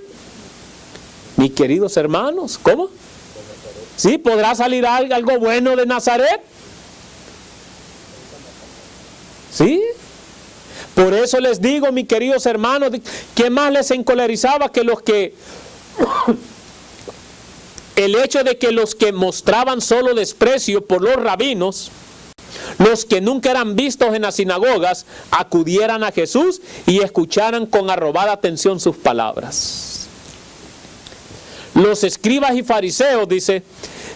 B: Mis queridos hermanos, ¿cómo? ¿Sí? ¿Podrá salir algo bueno de Nazaret? ¿Sí? Por eso les digo, mis queridos hermanos, ¿qué más les encolerizaba que los que... El hecho de que los que mostraban solo desprecio por los rabinos, los que nunca eran vistos en las sinagogas, acudieran a Jesús y escucharan con arrobada atención sus palabras. Los escribas y fariseos, dice,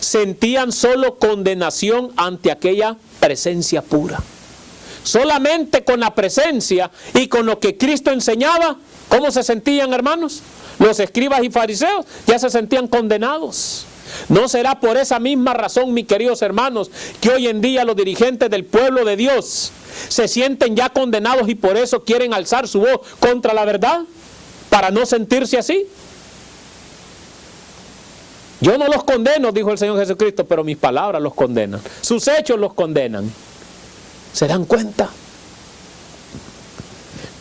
B: sentían solo condenación ante aquella presencia pura. solamente con la presencia y con lo que Cristo enseñaba, ¿cómo se sentían, hermanos? Los escribas y fariseos ya se sentían condenados. ¿No será por esa misma razón, mis queridos hermanos, que hoy en día los dirigentes del pueblo de Dios se sienten ya condenados y por eso quieren alzar su voz contra la verdad? Para no sentirse así. Yo no los condeno, dijo el Señor Jesucristo, pero mis palabras los condenan. Sus hechos los condenan. ¿Se dan cuenta?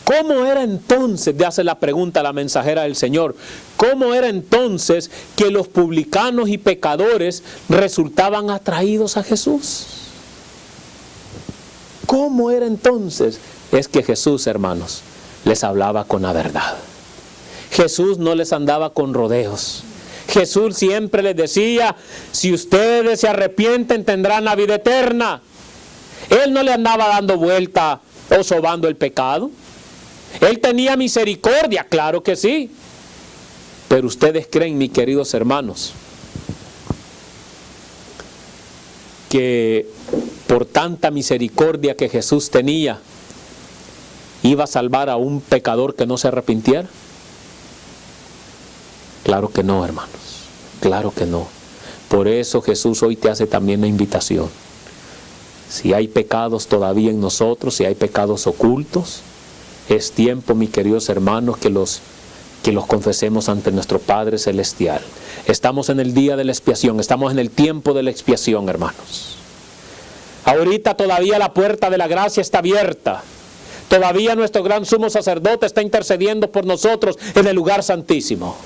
B: ¿Cómo era entonces, le hace la pregunta a la mensajera del Señor, cómo era entonces que los publicanos y pecadores resultaban atraídos a Jesús? ¿Cómo era entonces? Es que Jesús, hermanos, les hablaba con la verdad. Jesús no les andaba con rodeos. Jesús siempre les decía, si ustedes se arrepienten tendrán la vida eterna. Él no le andaba dando vuelta o sobando el pecado. Él tenía misericordia, claro que sí. Pero ustedes creen, mis queridos hermanos, que por tanta misericordia que Jesús tenía, iba a salvar a un pecador que no se arrepintiera. Claro que no, hermanos, claro que no. Por eso Jesús hoy te hace también la invitación. Si hay pecados todavía en nosotros, si hay pecados ocultos, es tiempo, mis queridos hermanos, que los confesemos ante nuestro Padre Celestial. Estamos en el día de la expiación, estamos en el tiempo de la expiación, hermanos. Ahorita todavía la puerta de la gracia está abierta. Todavía nuestro gran sumo sacerdote está intercediendo por nosotros en el lugar santísimo.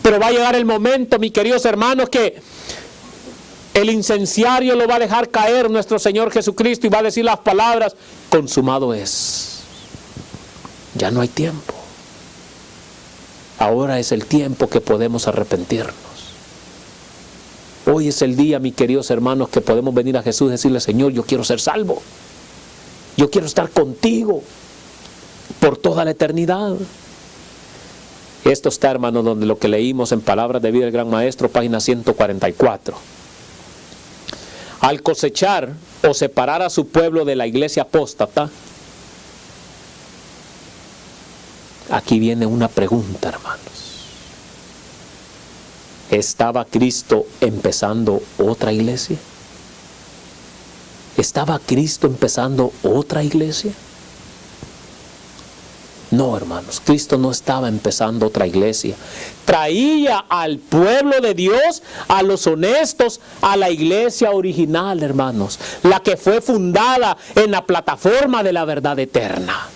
B: Pero va a llegar el momento, mis queridos hermanos, que el incenciario lo va a dejar caer nuestro Señor Jesucristo y va a decir las palabras, consumado es. Ya no hay tiempo. Ahora es el tiempo que podemos arrepentirnos. Hoy es el día, mis queridos hermanos, que podemos venir a Jesús y decirle, Señor, yo quiero ser salvo. Yo quiero estar contigo por toda la eternidad. Esto está, hermanos, donde lo que leímos en Palabras de Vida del Gran Maestro, página 144. Al cosechar o separar a su pueblo de la iglesia apóstata, aquí viene una pregunta, hermanos. ¿Estaba Cristo empezando otra iglesia? ¿Estaba Cristo empezando otra iglesia? No, hermanos, Cristo no estaba empezando otra iglesia. Traía al pueblo de Dios, a los honestos, a la iglesia original, hermanos. La que fue fundada en la plataforma de la verdad eterna.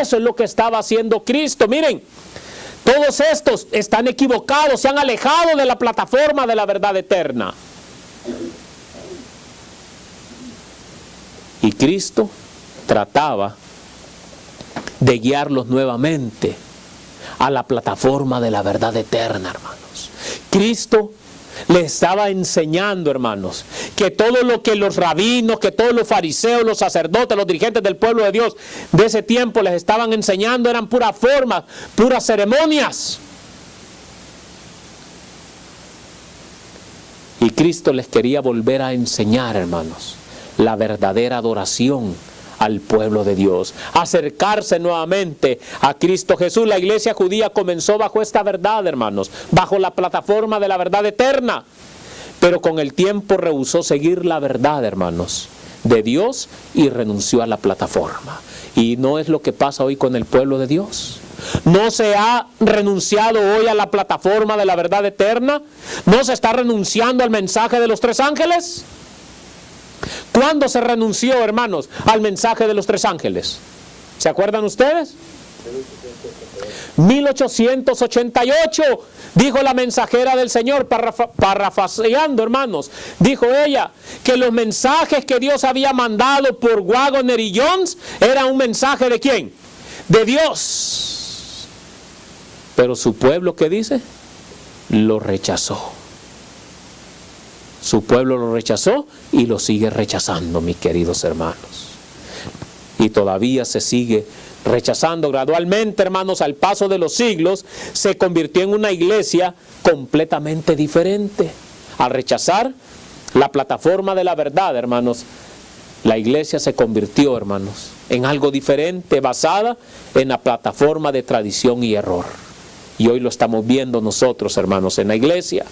B: Eso es lo que estaba haciendo Cristo. Miren, todos estos están equivocados, se han alejado de la plataforma de la verdad eterna. Y Cristo trataba de guiarlos nuevamente a la plataforma de la verdad eterna, hermanos. Cristo les estaba enseñando, hermanos, que todo lo que los rabinos, que todos los fariseos, los sacerdotes, los dirigentes del pueblo de Dios de ese tiempo les estaban enseñando eran puras formas, puras ceremonias. Y Cristo les quería volver a enseñar, hermanos, la verdadera adoración al pueblo de Dios, acercarse nuevamente a Cristo Jesús. La iglesia judía comenzó bajo esta verdad, hermanos, bajo la plataforma de la verdad eterna, pero con el tiempo rehusó seguir la verdad, hermanos, de Dios y renunció a la plataforma. Y no es lo que pasa hoy con el pueblo de Dios. ¿No se ha renunciado hoy a la plataforma de la verdad eterna? ¿No se está renunciando al mensaje de los tres ángeles? ¿Cuándo se renunció, hermanos, al mensaje de los tres ángeles? ¿Se acuerdan ustedes? 1888, dijo la mensajera del Señor, parafraseando, hermanos, dijo ella que los mensajes que Dios había mandado por Waggoner y Jones era un mensaje ¿de quién? De Dios. Pero su pueblo, ¿qué dice? Lo rechazó. Su pueblo lo rechazó y lo sigue rechazando, mis queridos hermanos. Y todavía se sigue rechazando. Gradualmente, hermanos, al paso de los siglos, se convirtió en una iglesia completamente diferente. Al rechazar la plataforma de la verdad, hermanos, la iglesia se convirtió, hermanos, en algo diferente, basada en la plataforma de tradición y error. Y hoy lo estamos viendo nosotros, hermanos, en la iglesia,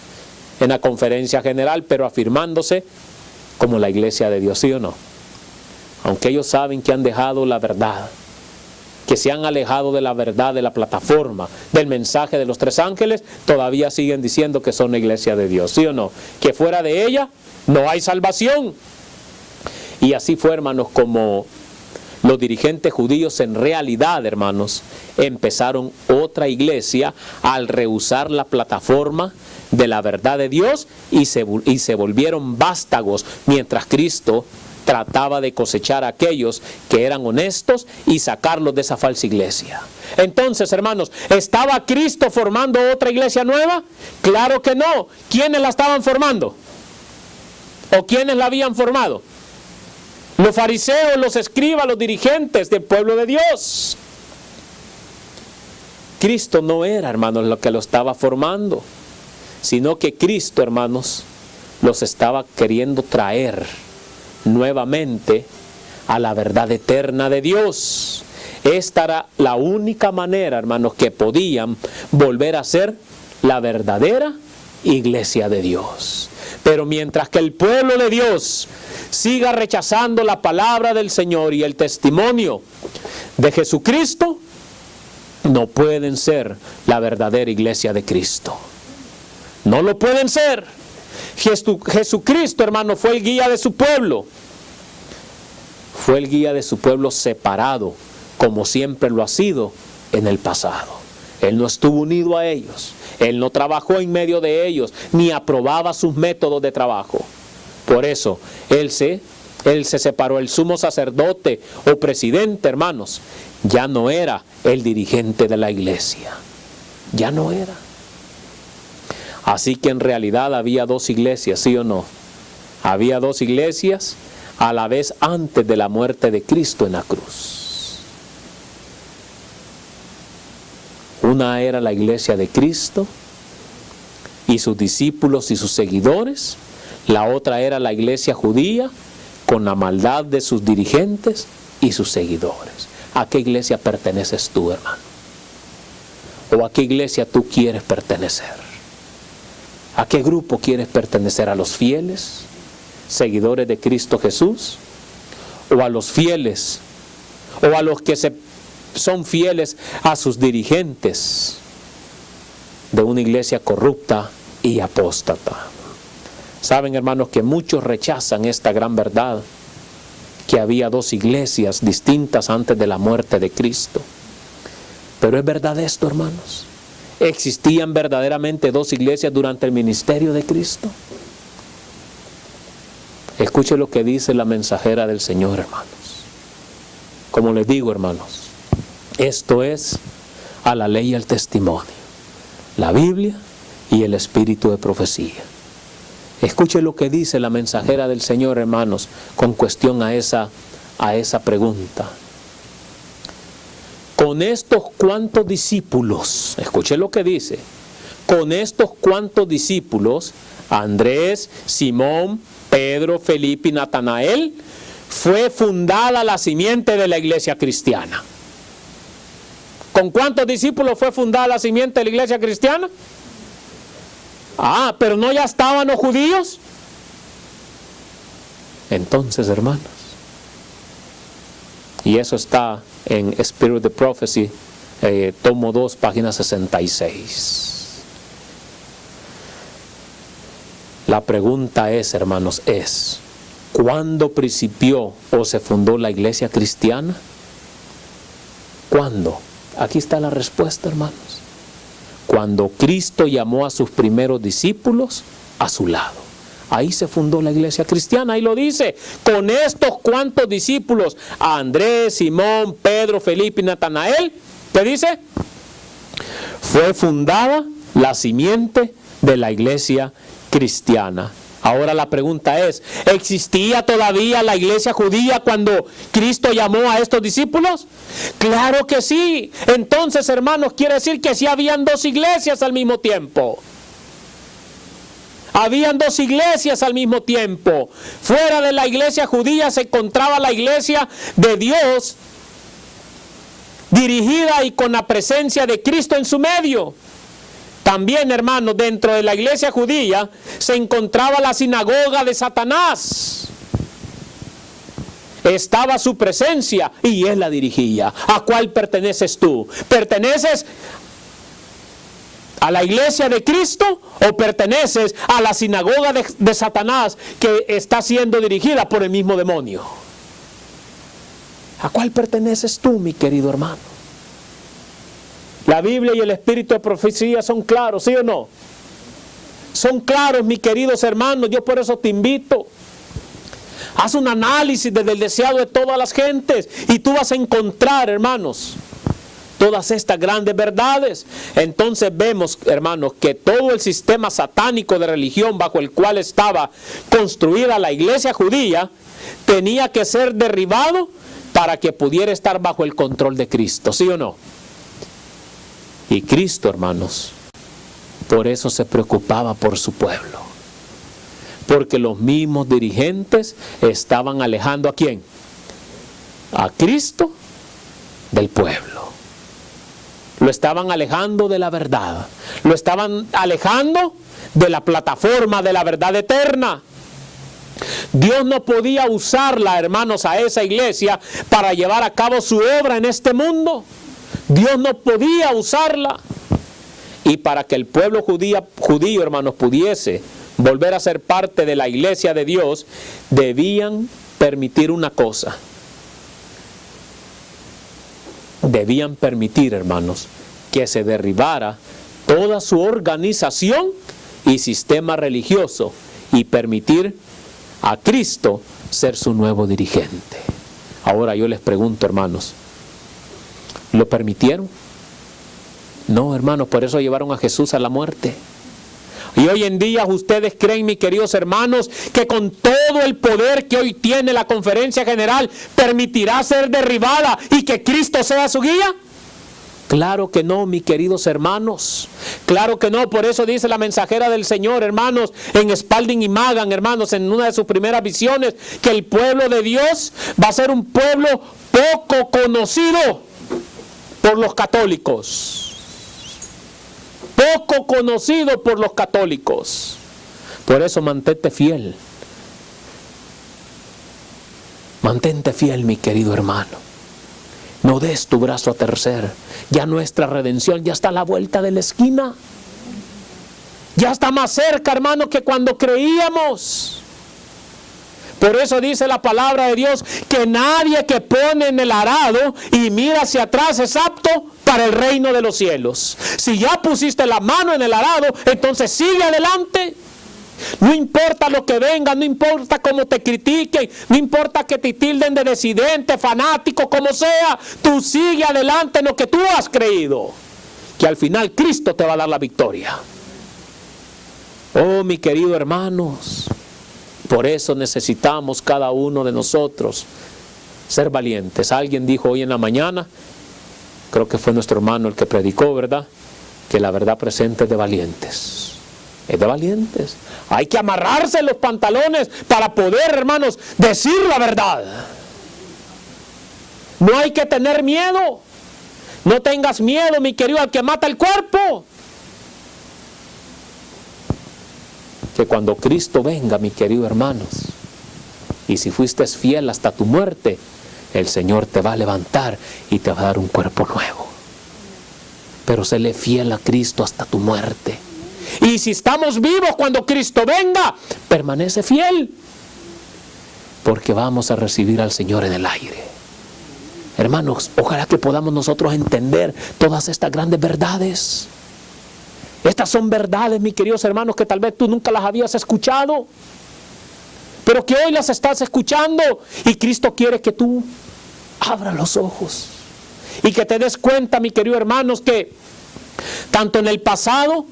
B: en la conferencia general, pero afirmándose como la iglesia de Dios, ¿sí o no? Aunque ellos saben que han dejado la verdad, que se han alejado de la verdad, de la plataforma, del mensaje de los tres ángeles, todavía siguen diciendo que son la iglesia de Dios, ¿sí o no? Que fuera de ella no hay salvación. Y así fue, hermanos, como los dirigentes judíos en realidad, hermanos, empezaron otra iglesia al rehusar la plataforma de la verdad de Dios y se volvieron vástagos, mientras Cristo trataba de cosechar a aquellos que eran honestos y sacarlos de esa falsa iglesia. Entonces, hermanos, ¿estaba Cristo formando otra iglesia nueva? Claro que no. ¿Quiénes la estaban formando? ¿O quiénes la habían formado? Los fariseos, los escribas, los dirigentes del pueblo de Dios. Cristo no era, hermanos, lo que lo estaba formando, sino que Cristo, hermanos, los estaba queriendo traer nuevamente a la verdad eterna de Dios. Esta era la única manera, hermanos, que podían volver a ser la verdadera iglesia de Dios. Pero mientras que el pueblo de Dios siga rechazando la palabra del Señor y el testimonio de Jesucristo, no pueden ser la verdadera iglesia de Cristo. No lo pueden ser. Jesucristo, hermano, fue el guía de su pueblo. Fue el guía de su pueblo separado, como siempre lo ha sido en el pasado. Él no estuvo unido a ellos. Él no trabajó en medio de ellos, ni aprobaba sus métodos de trabajo. Por eso, Él se separó. El sumo sacerdote o presidente, hermanos, ya no era el dirigente de la iglesia. Ya no era. Así que en realidad había dos iglesias, ¿sí o no? Había dos iglesias a la vez antes de la muerte de Cristo en la cruz. Una era la iglesia de Cristo y sus discípulos y sus seguidores. La otra era la iglesia judía con la maldad de sus dirigentes y sus seguidores. ¿A qué iglesia perteneces tú, hermano? ¿O a qué iglesia tú quieres pertenecer? ¿A qué grupo quieres pertenecer? ¿A los fieles, seguidores de Cristo Jesús? ¿O a los fieles? ¿O a los que son fieles a sus dirigentes de una iglesia corrupta y apóstata? Saben, hermanos, que muchos rechazan esta gran verdad, que había dos iglesias distintas antes de la muerte de Cristo. Pero ¿es verdad esto, hermanos? ¿Existían verdaderamente dos iglesias durante el ministerio de Cristo? Escuche lo que dice la mensajera del Señor, hermanos. Como les digo, hermanos, esto es a la ley y al testimonio, la Biblia y el espíritu de profecía. Escuche lo que dice la mensajera del Señor, hermanos, con cuestión a esa pregunta. Con estos cuantos discípulos, escuche lo que dice, con estos cuantos discípulos, Andrés, Simón, Pedro, Felipe y Natanael, fue fundada la simiente de la iglesia cristiana. ¿Con cuántos discípulos fue fundada la simiente de la iglesia cristiana? Ah, pero ¿no ya estaban los judíos? Entonces, hermanos, y eso está en Spirit of Prophecy, tomo 2, página 66. La pregunta es, hermanos, ¿cuándo principió o se fundó la iglesia cristiana? ¿Cuándo? Aquí está la respuesta, hermanos. Cuando Cristo llamó a sus primeros discípulos a su lado. Ahí se fundó la iglesia cristiana, ahí lo dice. Con estos cuantos discípulos, a Andrés, Simón, Pedro, Felipe y Natanael, ¿qué dice? Fue fundada la simiente de la iglesia cristiana. Ahora la pregunta es, ¿existía todavía la iglesia judía cuando Cristo llamó a estos discípulos? Claro que sí. Entonces, hermanos, quiere decir que sí habían dos iglesias al mismo tiempo. Habían dos iglesias al mismo tiempo. Fuera de la iglesia judía se encontraba la iglesia de Dios, dirigida y con la presencia de Cristo en su medio. También, hermanos, dentro de la iglesia judía se encontraba la sinagoga de Satanás. Estaba su presencia y él la dirigía. ¿A cuál perteneces tú? ¿Perteneces a la iglesia de Cristo o perteneces a la sinagoga de Satanás que está siendo dirigida por el mismo demonio? ¿A cuál perteneces tú, mi querido hermano? La Biblia y el espíritu de profecía son claros, ¿sí o no? Son claros, mis queridos hermanos. Yo por eso te invito. Haz un análisis desde el deseado de todas las gentes y tú vas a encontrar, hermanos, todas estas grandes verdades. Entonces vemos, hermanos, que todo el sistema satánico de religión bajo el cual estaba construida la iglesia judía tenía que ser derribado para que pudiera estar bajo el control de Cristo, ¿sí o no? Y Cristo, hermanos, por eso se preocupaba por su pueblo. Porque los mismos dirigentes estaban alejando ¿a quién? A Cristo del pueblo. Lo estaban alejando de la verdad. Lo estaban alejando de la plataforma de la verdad eterna. Dios no podía usarla, hermanos, a esa iglesia para llevar a cabo su obra en este mundo. Dios no podía usarla. Y para que el pueblo judío, hermanos, pudiese volver a ser parte de la iglesia de Dios, debían permitir una cosa. Debían permitir, hermanos, que se derribara toda su organización y sistema religioso y permitir a Cristo ser su nuevo dirigente. Ahora yo les pregunto, hermanos, ¿lo permitieron? No, hermanos, por eso llevaron a Jesús a la muerte. Y hoy en día ustedes creen, mis queridos hermanos, que con todo el poder que hoy tiene la Conferencia General permitirá ser derribada y que Cristo sea su guía. Claro que no, mis queridos hermanos. Claro que no. Por eso dice la mensajera del Señor, hermanos, en Spalding y Magan, hermanos, en una de sus primeras visiones, que el pueblo de Dios va a ser un pueblo poco conocido por los católicos. Poco conocido por los católicos. Por eso mantente fiel. Mantente fiel, mi querido hermano. No des tu brazo a torcer. Ya nuestra redención ya está a la vuelta de la esquina. Ya está más cerca, hermano, que cuando creíamos. Por eso dice la palabra de Dios que nadie que pone en el arado y mira hacia atrás es apto para el reino de los cielos. Si ya pusiste la mano en el arado, entonces sigue adelante. No importa lo que venga, no importa cómo te critiquen, no importa que te tilden de disidente, fanático, como sea, tú sigue adelante en lo que tú has creído, que al final Cristo te va a dar la victoria. Oh, mi querido hermanos, por eso necesitamos cada uno de nosotros ser valientes. Alguien dijo hoy en la mañana, creo que fue nuestro hermano el que predicó, ¿verdad? Que la verdad presente es de valientes. Es de valientes. Hay que amarrarse los pantalones para poder, hermanos, decir la verdad. No hay que tener miedo. No tengas miedo, mi querido, al que mata el cuerpo. Que cuando Cristo venga, mi querido hermanos, y si fuiste fiel hasta tu muerte, el Señor te va a levantar y te va a dar un cuerpo nuevo. Pero séle fiel a Cristo hasta tu muerte. Y si estamos vivos cuando Cristo venga, permanece fiel, porque vamos a recibir al Señor en el aire. Hermanos, ojalá que podamos nosotros entender todas estas grandes verdades. Estas son verdades, mis queridos hermanos, que tal vez tú nunca las habías escuchado, pero que hoy las estás escuchando, y Cristo quiere que tú abras los ojos y que te des cuenta, mis queridos hermanos, que tanto en el pasado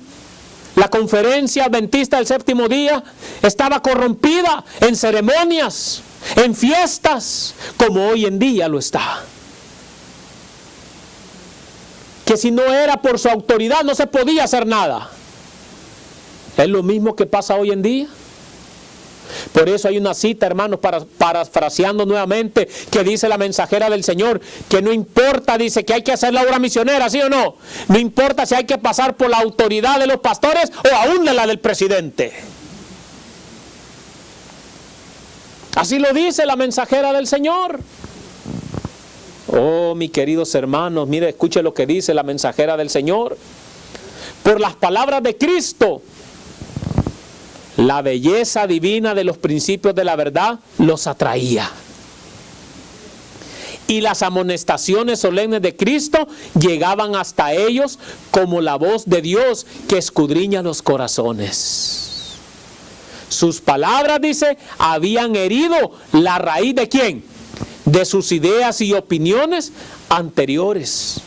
B: la Conferencia Adventista del Séptimo Día estaba corrompida en ceremonias, en fiestas, como hoy en día lo está. Que si no era por su autoridad no se podía hacer nada. Es lo mismo que pasa hoy en día. Por eso hay una cita, hermanos, parafraseando nuevamente, que dice la mensajera del Señor, que no importa, dice, que hay que hacer la obra misionera, ¿sí o no? No importa si hay que pasar por la autoridad de los pastores o aún de la del presidente. Así lo dice la mensajera del Señor. Oh, mis queridos hermanos, mire, escuche lo que dice la mensajera del Señor. Por las palabras de Cristo, la belleza divina de los principios de la verdad los atraía. Y las amonestaciones solemnes de Cristo llegaban hasta ellos como la voz de Dios que escudriña los corazones. Sus palabras, dice, habían herido la raíz ¿de quién? De sus ideas y opiniones anteriores.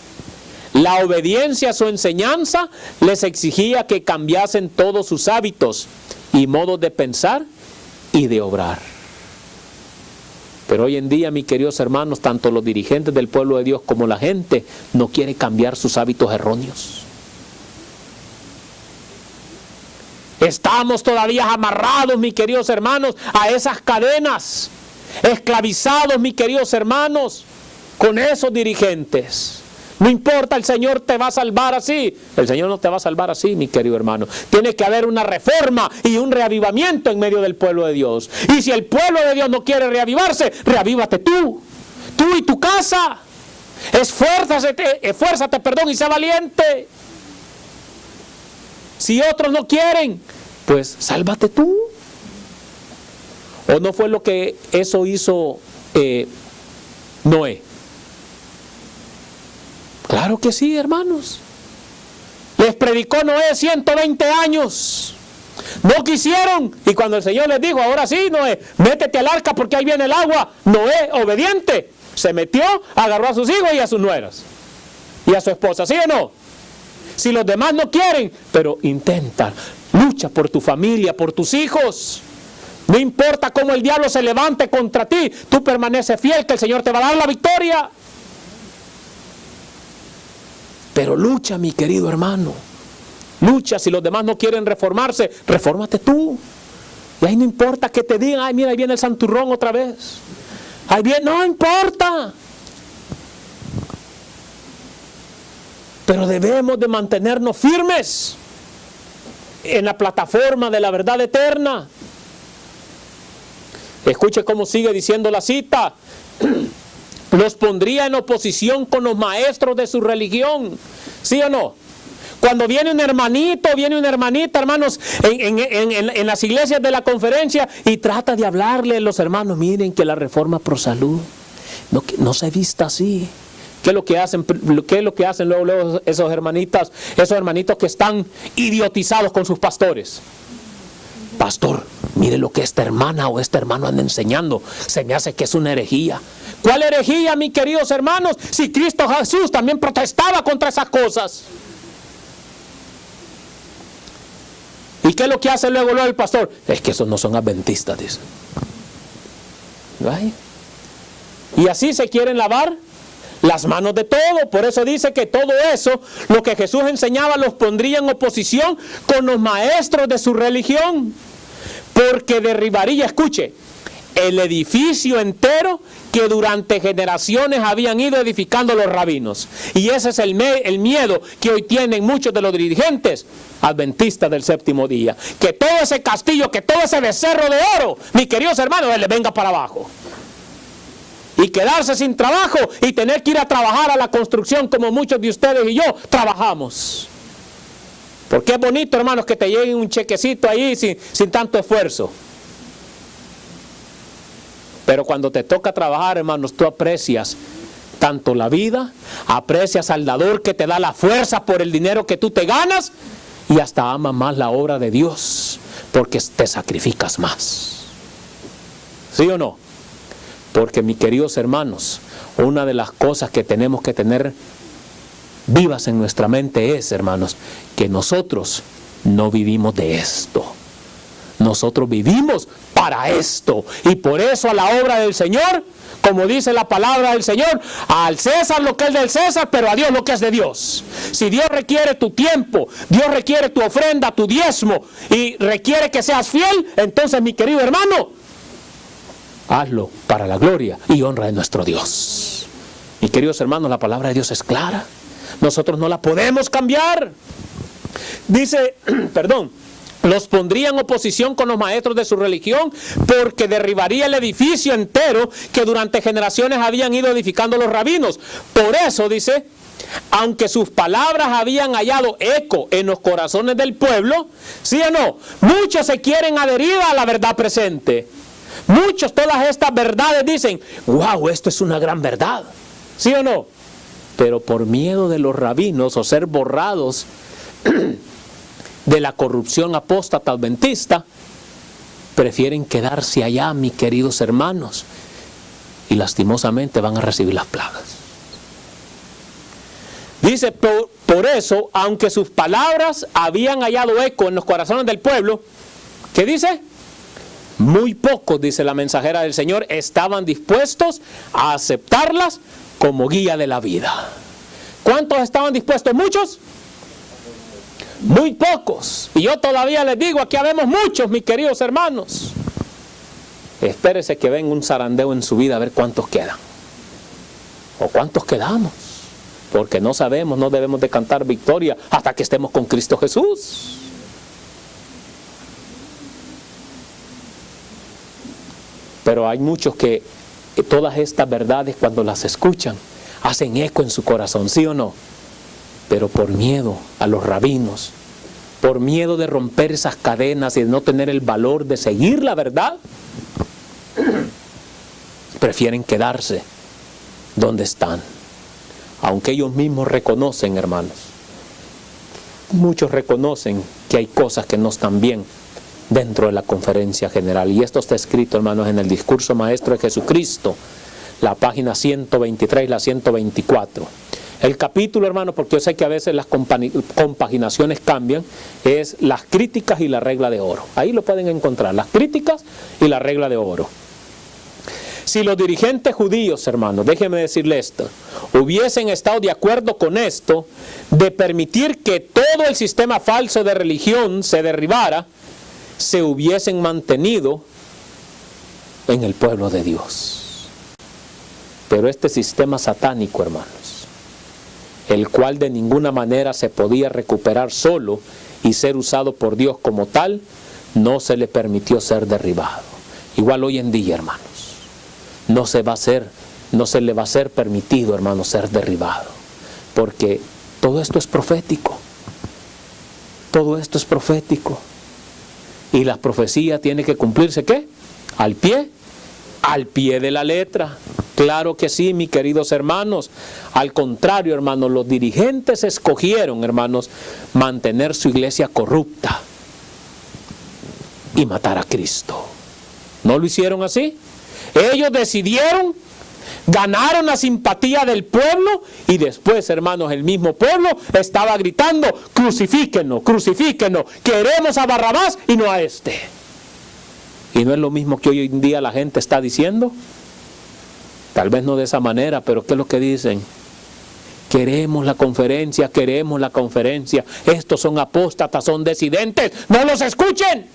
B: La obediencia a su enseñanza les exigía que cambiasen todos sus hábitos y modos de pensar y de obrar. Pero hoy en día, mis queridos hermanos, tanto los dirigentes del pueblo de Dios como la gente no quiere cambiar sus hábitos erróneos. Estamos todavía amarrados, mis queridos hermanos, a esas cadenas, esclavizados, mis queridos hermanos, con esos dirigentes. No importa, el Señor te va a salvar así. El Señor no te va a salvar así, mi querido hermano. Tiene que haber una reforma y un reavivamiento en medio del pueblo de Dios. Y si el pueblo de Dios no quiere reavivarse, reavívate tú y tu casa. Esfuérzate, y sé valiente. Si otros no quieren, pues sálvate tú. ¿O no fue lo que eso hizo Noé? Claro que sí, hermanos. Les predicó Noé 120 años. No quisieron. Y cuando el Señor les dijo, ahora sí, Noé, métete al arca porque ahí viene el agua. Noé, obediente, se metió, agarró a sus hijos y a sus nueras. Y a su esposa, ¿sí o no? Si los demás no quieren, pero intenta, lucha por tu familia, por tus hijos. No importa cómo el diablo se levante contra ti, tú permaneces fiel que el Señor te va a dar la victoria. Pero lucha, mi querido hermano. Lucha. Si los demás no quieren reformarse, refórmate tú. Y ahí no importa que te digan, ay, mira, ahí viene el santurrón otra vez. Ahí viene, no importa. Pero debemos de mantenernos firmes en la plataforma de la verdad eterna. Escuche cómo sigue diciendo la cita. Los pondría en oposición con los maestros de su religión. ¿Sí o no? Cuando viene un hermanito, viene una hermanita, hermanos, en las iglesias de la conferencia y trata de hablarle a los hermanos, miren que la reforma pro salud no se vista así. ¿Qué es lo que hacen? ¿Qué es lo que hacen luego esos hermanitos que están idiotizados con sus pastores? Pastor, mire lo que esta hermana o este hermano anda enseñando. Se me hace que es una herejía. ¿Cuál herejía, mis queridos hermanos? Si Cristo Jesús también protestaba contra esas cosas. ¿Y qué es lo que hace luego el pastor? Es que esos no son adventistas, dice. ¿Ay? Y así se quieren lavar las manos de todo. Por eso dice que todo eso, lo que Jesús enseñaba, los pondría en oposición con los maestros de su religión. Porque derribaría, escuche, el edificio entero que durante generaciones habían ido edificando los rabinos. Y ese es el miedo que hoy tienen muchos de los dirigentes adventistas del séptimo día. Que todo ese castillo, que todo ese becerro de oro, mis queridos hermanos, les venga para abajo. Y quedarse sin trabajo y tener que ir a trabajar a la construcción como muchos de ustedes y yo trabajamos. Porque es bonito, hermanos, que te llegue un chequecito ahí sin tanto esfuerzo. Pero cuando te toca trabajar, hermanos, tú aprecias tanto la vida, aprecias al dador que te da la fuerza por el dinero que tú te ganas y hasta amas más la obra de Dios porque te sacrificas más. ¿Sí o no? Porque, mis queridos hermanos, una de las cosas que tenemos que tener vivas en nuestra mente es, hermanos, que nosotros no vivimos de esto. Nosotros vivimos para esto. Y por eso a la obra del Señor, como dice la palabra del Señor, al César lo que es del César, pero a Dios lo que es de Dios. Si Dios requiere tu tiempo, Dios requiere tu ofrenda, tu diezmo, y requiere que seas fiel, entonces, mi querido hermano, hazlo para la gloria y honra de nuestro Dios. Mis queridos hermanos, la palabra de Dios es clara. Nosotros no la podemos cambiar. Dice, los pondría en oposición con los maestros de su religión, porque derribaría el edificio entero que durante generaciones habían ido edificando los rabinos. Por eso, dice, aunque sus palabras habían hallado eco en los corazones del pueblo, ¿sí o no? Muchos se quieren adherir a la verdad presente. Muchos, todas estas verdades dicen, wow, esto es una gran verdad. ¿Sí o no? Pero por miedo de los rabinos o ser borrados de la corrupción apóstata adventista, prefieren quedarse allá, mis queridos hermanos, y lastimosamente van a recibir las plagas. Dice, por eso, aunque sus palabras habían hallado eco en los corazones del pueblo, ¿qué dice? Muy pocos, dice la mensajera del Señor, estaban dispuestos a aceptarlas como guía de la vida. ¿Cuántos estaban dispuestos? ¿Muchos? Muy pocos. Y yo todavía les digo, aquí habemos muchos, mis queridos hermanos. Espérese que venga un zarandeo en su vida a ver cuántos quedan. O cuántos quedamos. Porque no sabemos, no debemos de cantar victoria hasta que estemos con Cristo Jesús. Pero hay muchos que todas estas verdades, cuando las escuchan, hacen eco en su corazón, ¿sí o no? Pero por miedo a los rabinos, por miedo de romper esas cadenas y de no tener el valor de seguir la verdad, prefieren quedarse donde están. Aunque ellos mismos reconocen, hermanos, muchos reconocen que hay cosas que no están bien dentro de la conferencia general. Y esto está escrito, hermanos, en el discurso maestro de Jesucristo, la página 123 y la 124. El capítulo, hermanos, porque yo sé que a veces las compaginaciones cambian, es las críticas y la regla de oro. Ahí lo pueden encontrar, las críticas y la regla de oro. Si los dirigentes judíos, hermanos, déjenme decirle esto, hubiesen estado de acuerdo con esto, de permitir que todo el sistema falso de religión se derribara, se hubiesen mantenido en el pueblo de Dios. Pero este sistema satánico, hermanos, el cual de ninguna manera se podía recuperar solo y ser usado por Dios como tal, no se le permitió ser derribado. Igual hoy en día, hermanos, no se le va a ser permitido, hermanos, ser derribado, porque todo esto es profético. Todo esto es profético. Y la profecía tiene que cumplirse, ¿qué? Al pie de la letra. Claro que sí, mis queridos hermanos. Al contrario, hermanos, los dirigentes escogieron, hermanos, mantener su iglesia corrupta y matar a Cristo. ¿No lo hicieron así? Ellos decidieron, ganaron la simpatía del pueblo y después, hermanos, el mismo pueblo estaba gritando, crucifíquenos, crucifíquenos, queremos a Barrabás y no a este. ¿Y no es lo mismo que hoy en día la gente está diciendo? Tal vez no de esa manera, pero ¿qué es lo que dicen? Queremos la conferencia, queremos la conferencia. Estos son apóstatas, son disidentes, no los escuchen.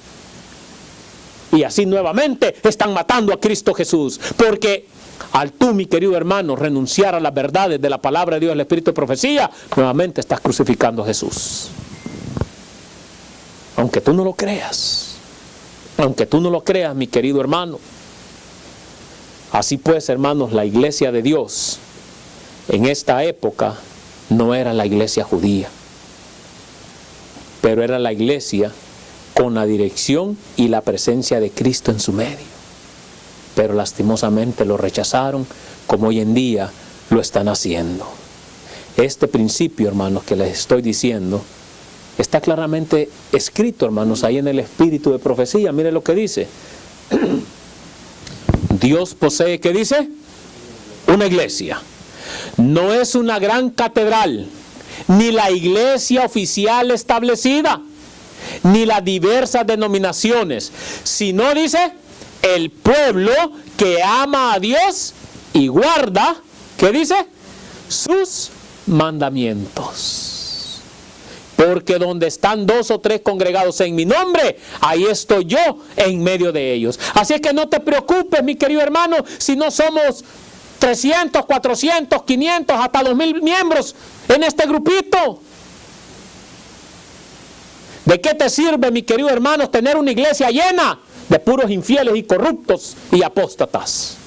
B: Y así nuevamente están matando a Cristo Jesús, porque al tú, mi querido hermano, renunciar a las verdades de la palabra de Dios, el Espíritu de profecía, nuevamente estás crucificando a Jesús. Aunque tú no lo creas, mi querido hermano. Así pues, hermanos, la iglesia de Dios en esta época no era la iglesia judía, pero era la iglesia con la dirección y la presencia de Cristo en su medio. Pero lastimosamente lo rechazaron, como hoy en día lo están haciendo. Este principio, hermanos, que les estoy diciendo, está claramente escrito, hermanos, ahí en el espíritu de profecía. Mire lo que dice. Dios posee, ¿qué dice? Una iglesia. No es una gran catedral, ni la iglesia oficial establecida, ni las diversas denominaciones, sino, dice, el pueblo que ama a Dios y guarda, ¿qué dice? Sus mandamientos. Porque donde están 2 o 3 congregados en mi nombre, ahí estoy yo en medio de ellos. Así es que no te preocupes, mi querido hermano, si no somos 300, 400, 500, hasta 2000 miembros en este grupito. ¿De qué te sirve, mi querido hermano, tener una iglesia llena de puros infieles y corruptos y apóstatas?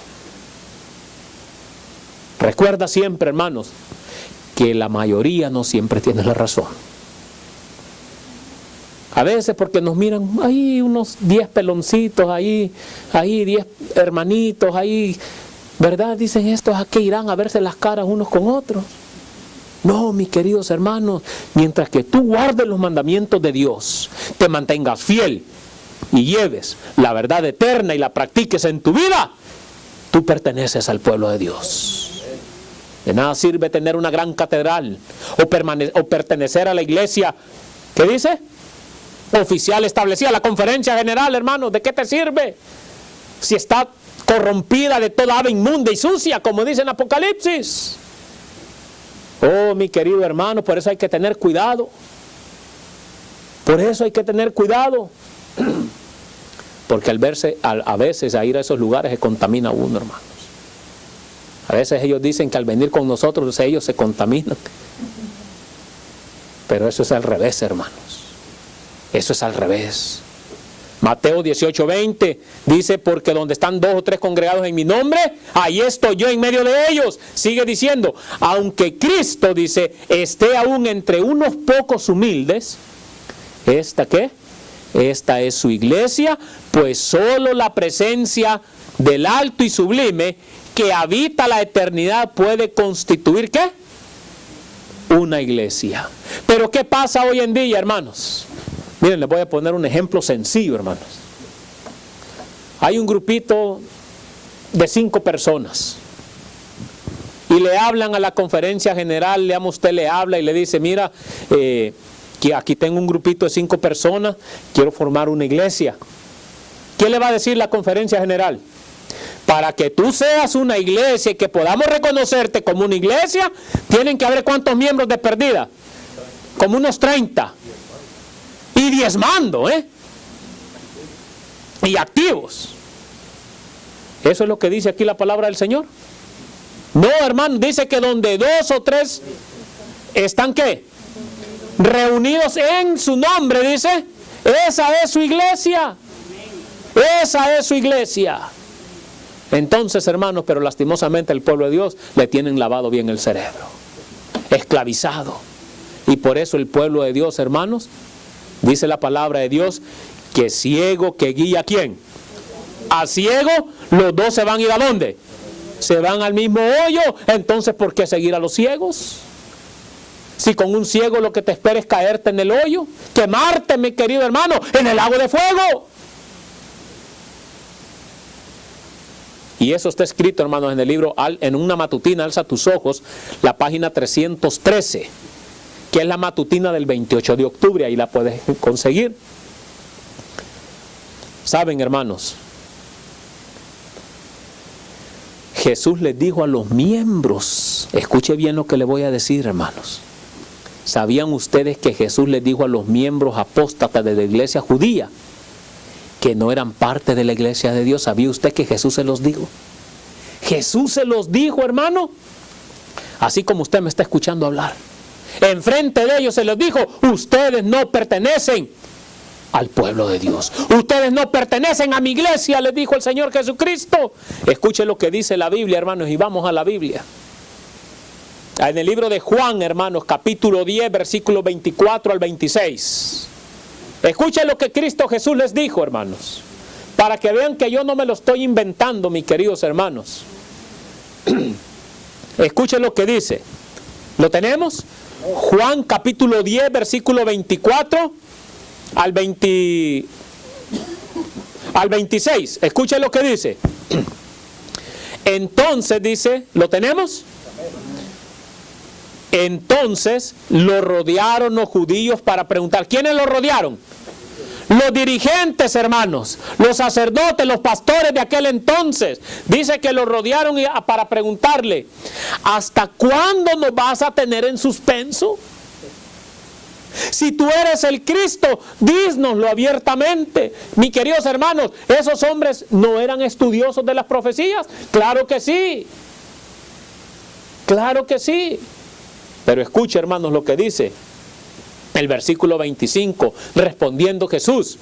B: Recuerda siempre, hermanos, que la mayoría no siempre tiene la razón. A veces porque nos miran, ahí unos 10 peloncitos, ahí 10 hermanitos, ahí, ¿verdad? Dicen estos a qué irán a verse las caras unos con otros. No, mis queridos hermanos, mientras que tú guardes los mandamientos de Dios, te mantengas fiel y lleves la verdad eterna y la practiques en tu vida, tú perteneces al pueblo de Dios. De nada sirve tener una gran catedral o pertenecer a la iglesia, ¿qué dice? Oficial establecida, la conferencia general, hermanos, ¿de qué te sirve? Si está corrompida de toda ave inmunda y sucia, como dice en Apocalipsis. Oh, mi querido hermano, por eso hay que tener cuidado. Por eso hay que tener cuidado. Porque al verse, a veces a ir a esos lugares se contamina uno, hermanos. A veces ellos dicen que al venir con nosotros ellos se contaminan. Pero eso es al revés, hermanos. Eso es al revés. Mateo 18:20 dice, porque donde están 2 o 3 congregados en mi nombre, ahí estoy yo en medio de ellos. Sigue diciendo, aunque Cristo, dice, esté aún entre unos pocos humildes, ¿esta qué? Esta es su iglesia, pues solo la presencia del alto y sublime que habita la eternidad puede constituir, ¿qué? Una iglesia. Pero ¿qué pasa hoy en día, hermanos? Miren, les voy a poner un ejemplo sencillo, hermanos. Hay un grupito de 5 personas y le hablan a la conferencia general, usted le habla y le dice, mira, que aquí tengo un grupito de 5 personas, quiero formar una iglesia. ¿Qué le va a decir la conferencia general? Para que tú seas una iglesia y que podamos reconocerte como una iglesia, tienen que haber ¿cuántos miembros de perdida? Como unos 30. Y diezmando, y activos. Eso es lo que dice aquí la palabra del Señor. No, hermano, dice que donde 2 o 3 están, ¿qué? Reunidos en su nombre, dice. Esa es su iglesia. Esa es su iglesia. Entonces, hermanos, pero lastimosamente el pueblo de Dios le tienen lavado bien el cerebro. Esclavizado. Y por eso el pueblo de Dios, hermanos, dice la palabra de Dios, que ciego que guía ¿a quién? A ciego, los dos se van a ir ¿a dónde? Se van al mismo hoyo. Entonces, ¿por qué seguir a los ciegos? Si con un ciego lo que te espera es caerte en el hoyo, quemarte, mi querido hermano, en el lago de fuego. Y eso está escrito, hermanos, en el libro, en una matutina, alza tus ojos, la página 313. Que es la matutina del 28 de octubre, ahí la puedes conseguir. Saben, hermanos, Jesús les dijo a los miembros, escuche bien lo que le voy a decir, hermanos. ¿Sabían ustedes que Jesús les dijo a los miembros apóstatas de la iglesia judía que no eran parte de la iglesia de Dios? ¿Sabía usted que Jesús se los dijo? Jesús se los dijo, hermano, así como usted me está escuchando hablar. Enfrente de ellos se les dijo, ustedes no pertenecen al pueblo de Dios. Ustedes no pertenecen a mi iglesia, les dijo el Señor Jesucristo. Escuche lo que dice la Biblia, hermanos, y vamos a la Biblia. En el libro de Juan, hermanos, capítulo 10, versículos 24 al 26. Escuchen lo que Cristo Jesús les dijo, hermanos, para que vean que yo no me lo estoy inventando, mis queridos hermanos. Escuchen lo que dice. ¿Lo tenemos? Juan capítulo 10, versículo 24 al 26. Escuchen lo que dice. Entonces dice, ¿lo tenemos? Entonces lo rodearon los judíos para preguntar. ¿Quiénes lo rodearon? Los dirigentes, hermanos, los sacerdotes, los pastores de aquel entonces, dice que lo rodearon para preguntarle, ¿hasta cuándo nos vas a tener en suspenso? Si tú eres el Cristo, dísnoslo abiertamente. Mis queridos hermanos, esos hombres no eran estudiosos de las profecías. Claro que sí. Claro que sí. Pero escuche, hermanos, lo que dice el versículo 25, respondiendo Jesús,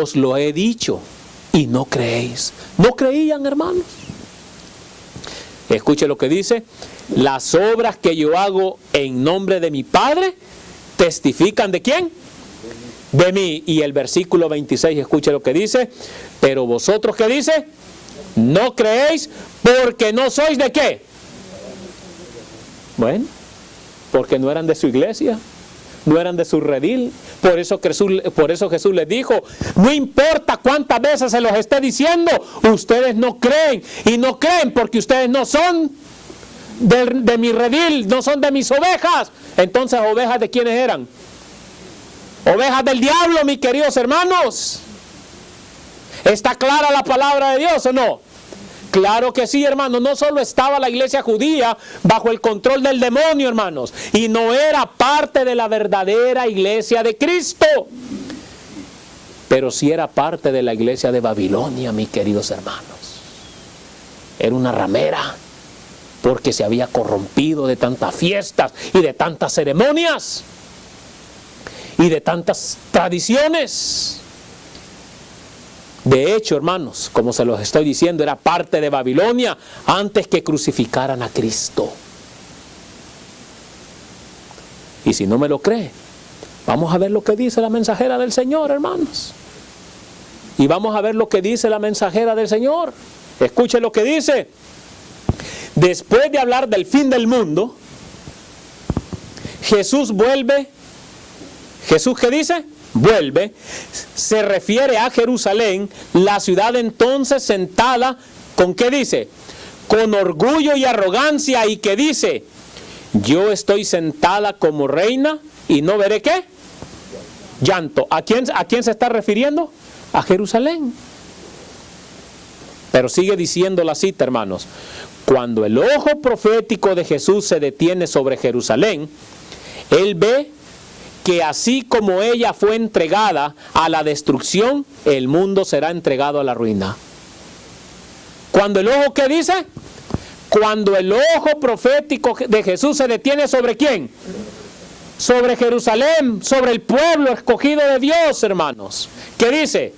B: os lo he dicho y no creéis. No creían, hermanos. Escuche lo que dice, las obras que yo hago en nombre de mi Padre testifican ¿de quién? De mí. Y el versículo 26, escuche lo que dice, pero vosotros, ¿qué dice? No creéis porque no sois ¿de qué? Bueno, porque no eran de su iglesia, no eran de su redil. Por eso Jesús les dijo, no importa cuántas veces se los esté diciendo, ustedes no creen. Y no creen porque ustedes no son de mi redil, no son de mis ovejas. Entonces, ¿ovejas de quiénes eran? Ovejas del diablo, mis queridos hermanos. ¿Está clara la palabra de Dios o no? Claro que sí, hermanos. No solo estaba la iglesia judía bajo el control del demonio, hermanos, y no era parte de la verdadera iglesia de Cristo, pero sí era parte de la iglesia de Babilonia, mis queridos hermanos. Era una ramera, porque se había corrompido de tantas fiestas y de tantas ceremonias y de tantas tradiciones. De hecho, hermanos, como se los estoy diciendo, era parte de Babilonia antes que crucificaran a Cristo. Y si no me lo cree, vamos a ver lo que dice la mensajera del Señor, hermanos. Y vamos a ver lo que dice la mensajera del Señor. Escuche lo que dice. Después de hablar del fin del mundo, Jesús vuelve. ¿Jesús qué dice? Vuelve, se refiere a Jerusalén, la ciudad entonces sentada, ¿con qué dice? Con orgullo y arrogancia, y que dice, yo estoy sentada como reina y no veré ¿qué? Llanto. ¿A quién se está refiriendo? A Jerusalén. Pero sigue diciendo la cita, hermanos. Cuando el ojo profético de Jesús se detiene sobre Jerusalén, él ve que así como ella fue entregada a la destrucción, el mundo será entregado a la ruina. Cuando el ojo, ¿qué dice? Cuando el ojo profético de Jesús se detiene ¿sobre quién? Sobre Jerusalén, sobre el pueblo escogido de Dios, hermanos. ¿Qué dice?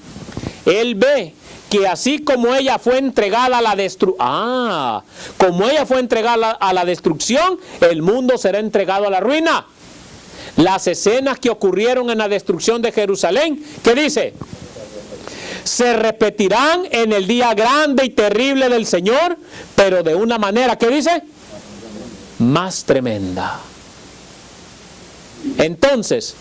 B: Él ve que así como ella fue entregada a la destrucción, como ella fue entregada a la destrucción, el mundo será entregado a la ruina. Las escenas que ocurrieron en la destrucción de Jerusalén, ¿qué dice? Se repetirán en el día grande y terrible del Señor, pero de una manera, ¿qué dice? Más tremenda. Entonces,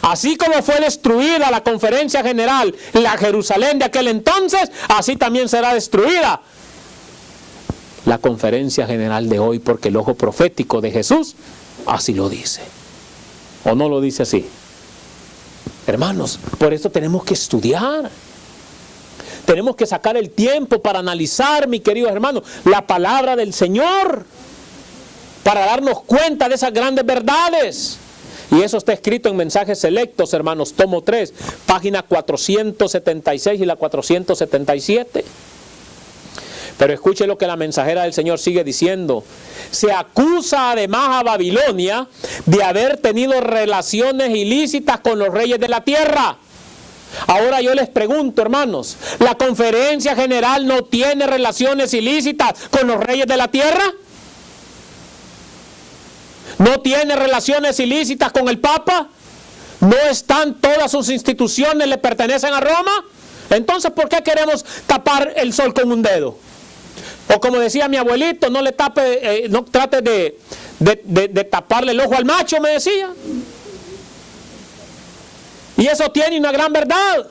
B: así como fue destruida la conferencia general, la Jerusalén de aquel entonces, así también será destruida la conferencia general de hoy, porque el ojo profético de Jesús así lo dice. ¿O no lo dice así? Hermanos, por eso tenemos que estudiar. Tenemos que sacar el tiempo para analizar, mis queridos hermanos, la palabra del Señor, para darnos cuenta de esas grandes verdades. Y eso está escrito en Mensajes Selectos, hermanos, tomo 3, página 476 y la 477. Pero escuche lo que la mensajera del Señor sigue diciendo. Se acusa además a Babilonia de haber tenido relaciones ilícitas con los reyes de la tierra. Ahora yo les pregunto, hermanos, ¿la conferencia general no tiene relaciones ilícitas con los reyes de la tierra? ¿No tiene relaciones ilícitas con el Papa? ¿No están todas sus instituciones, le pertenecen a Roma? Entonces, ¿por qué queremos tapar el sol con un dedo? O como decía mi abuelito, no trate de taparle el ojo al macho, me decía. Y eso tiene una gran verdad.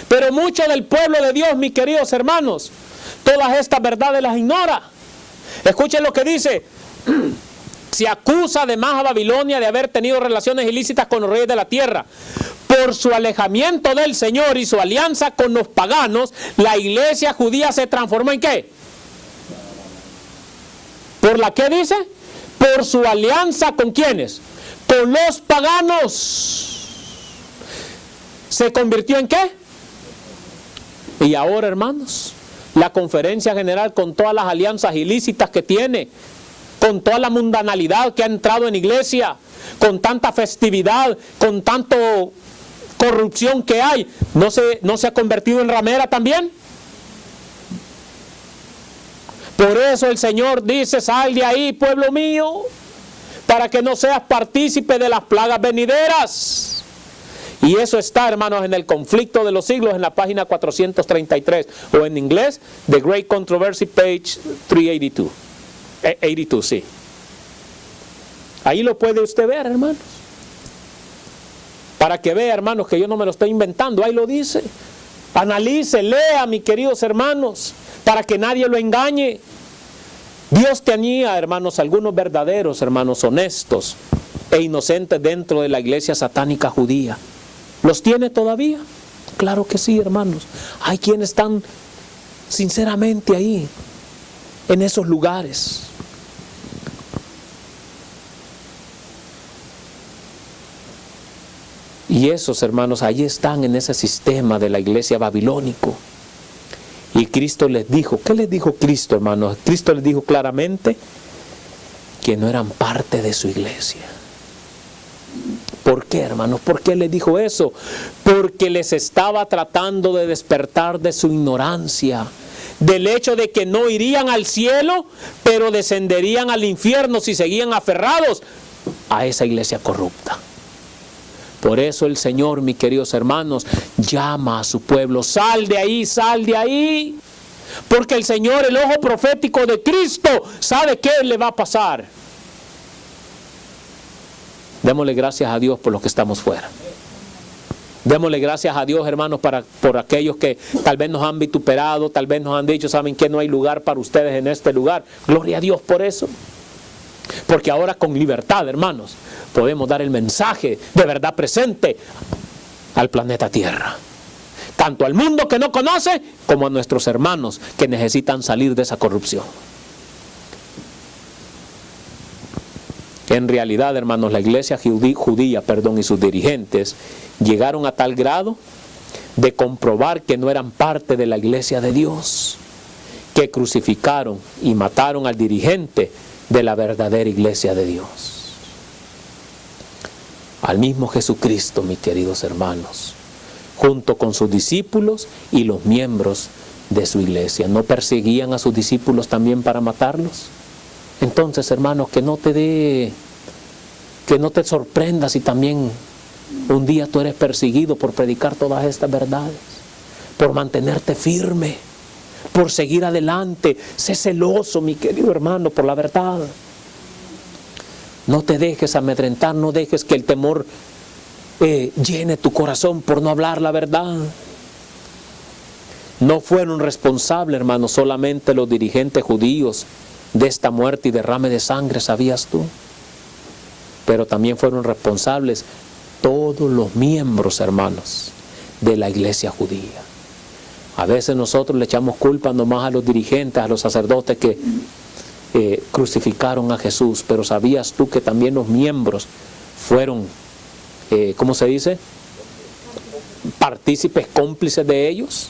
B: Pero mucho del pueblo de Dios, mis queridos hermanos, todas estas verdades las ignora. Escuchen lo que dice. Se acusa además a Babilonia de haber tenido relaciones ilícitas con los reyes de la tierra, por su alejamiento del Señor y su alianza con los paganos, la iglesia judía se transformó ¿en qué? ¿Por la qué dice? Por su alianza ¿con quiénes? Con los paganos. ¿Se convirtió en qué? Y ahora, hermanos, la conferencia general, con todas las alianzas ilícitas que tiene, con toda la mundanalidad que ha entrado en iglesia, con tanta festividad, con tanto corrupción que hay, ¿no se ha convertido en ramera también? Por eso el Señor dice: sal de ahí, pueblo mío, para que no seas partícipe de las plagas venideras. Y eso está, hermanos, en el conflicto de los siglos, en la página 433, o en inglés, The Great Controversy, page 382. 82, sí. Ahí lo puede usted ver, hermanos. Para que vea, hermanos, que yo no me lo estoy inventando, ahí lo dice. Analice, lea, mis queridos hermanos, para que nadie lo engañe. Dios tenía, hermanos, algunos verdaderos, hermanos, honestos e inocentes dentro de la iglesia satánica judía. ¿Los tiene todavía? Claro que sí, hermanos. Hay quienes están sinceramente ahí, en esos lugares. Y esos, hermanos, ahí están en ese sistema de la iglesia babilónico. Y Cristo les dijo, ¿qué les dijo Cristo, hermanos? Cristo les dijo claramente que no eran parte de su iglesia. ¿Por qué, hermanos? ¿Por qué les dijo eso? Porque les estaba tratando de despertar de su ignorancia, del hecho de que no irían al cielo, pero descenderían al infierno si seguían aferrados a esa iglesia corrupta. Por eso el Señor, mis queridos hermanos, llama a su pueblo: sal de ahí, sal de ahí. Porque el Señor, el ojo profético de Cristo, sabe qué le va a pasar. Démosle gracias a Dios por los que estamos fuera. Démosle gracias a Dios, hermanos, por aquellos que tal vez nos han vituperado, tal vez nos han dicho: saben que no hay lugar para ustedes en este lugar. Gloria a Dios por eso. Porque ahora con libertad, hermanos, podemos dar el mensaje de verdad presente al planeta Tierra. Tanto al mundo que no conoce, como a nuestros hermanos que necesitan salir de esa corrupción. En realidad, hermanos, la iglesia judía, y sus dirigentes llegaron a tal grado de comprobar que no eran parte de la iglesia de Dios, que crucificaron y mataron al dirigente de la verdadera iglesia de Dios, al mismo Jesucristo, mis queridos hermanos, junto con sus discípulos y los miembros de su iglesia. ¿No perseguían a sus discípulos también para matarlos? Entonces, hermanos, que no te sorprendas si también un día tú eres perseguido por predicar todas estas verdades, por mantenerte firme, por seguir adelante. Sé celoso, mi querido hermano, por la verdad. No te dejes amedrentar, no dejes que el temor llene tu corazón por no hablar la verdad. No fueron responsables, hermanos, solamente los dirigentes judíos de esta muerte y derrame de sangre, ¿sabías tú? Pero también fueron responsables todos los miembros, hermanos, de la iglesia judía. A veces nosotros le echamos culpa nomás a los dirigentes, a los sacerdotes que crucificaron a Jesús, pero ¿sabías tú que también los miembros fueron, ¿cómo se dice?, partícipes, cómplices de ellos?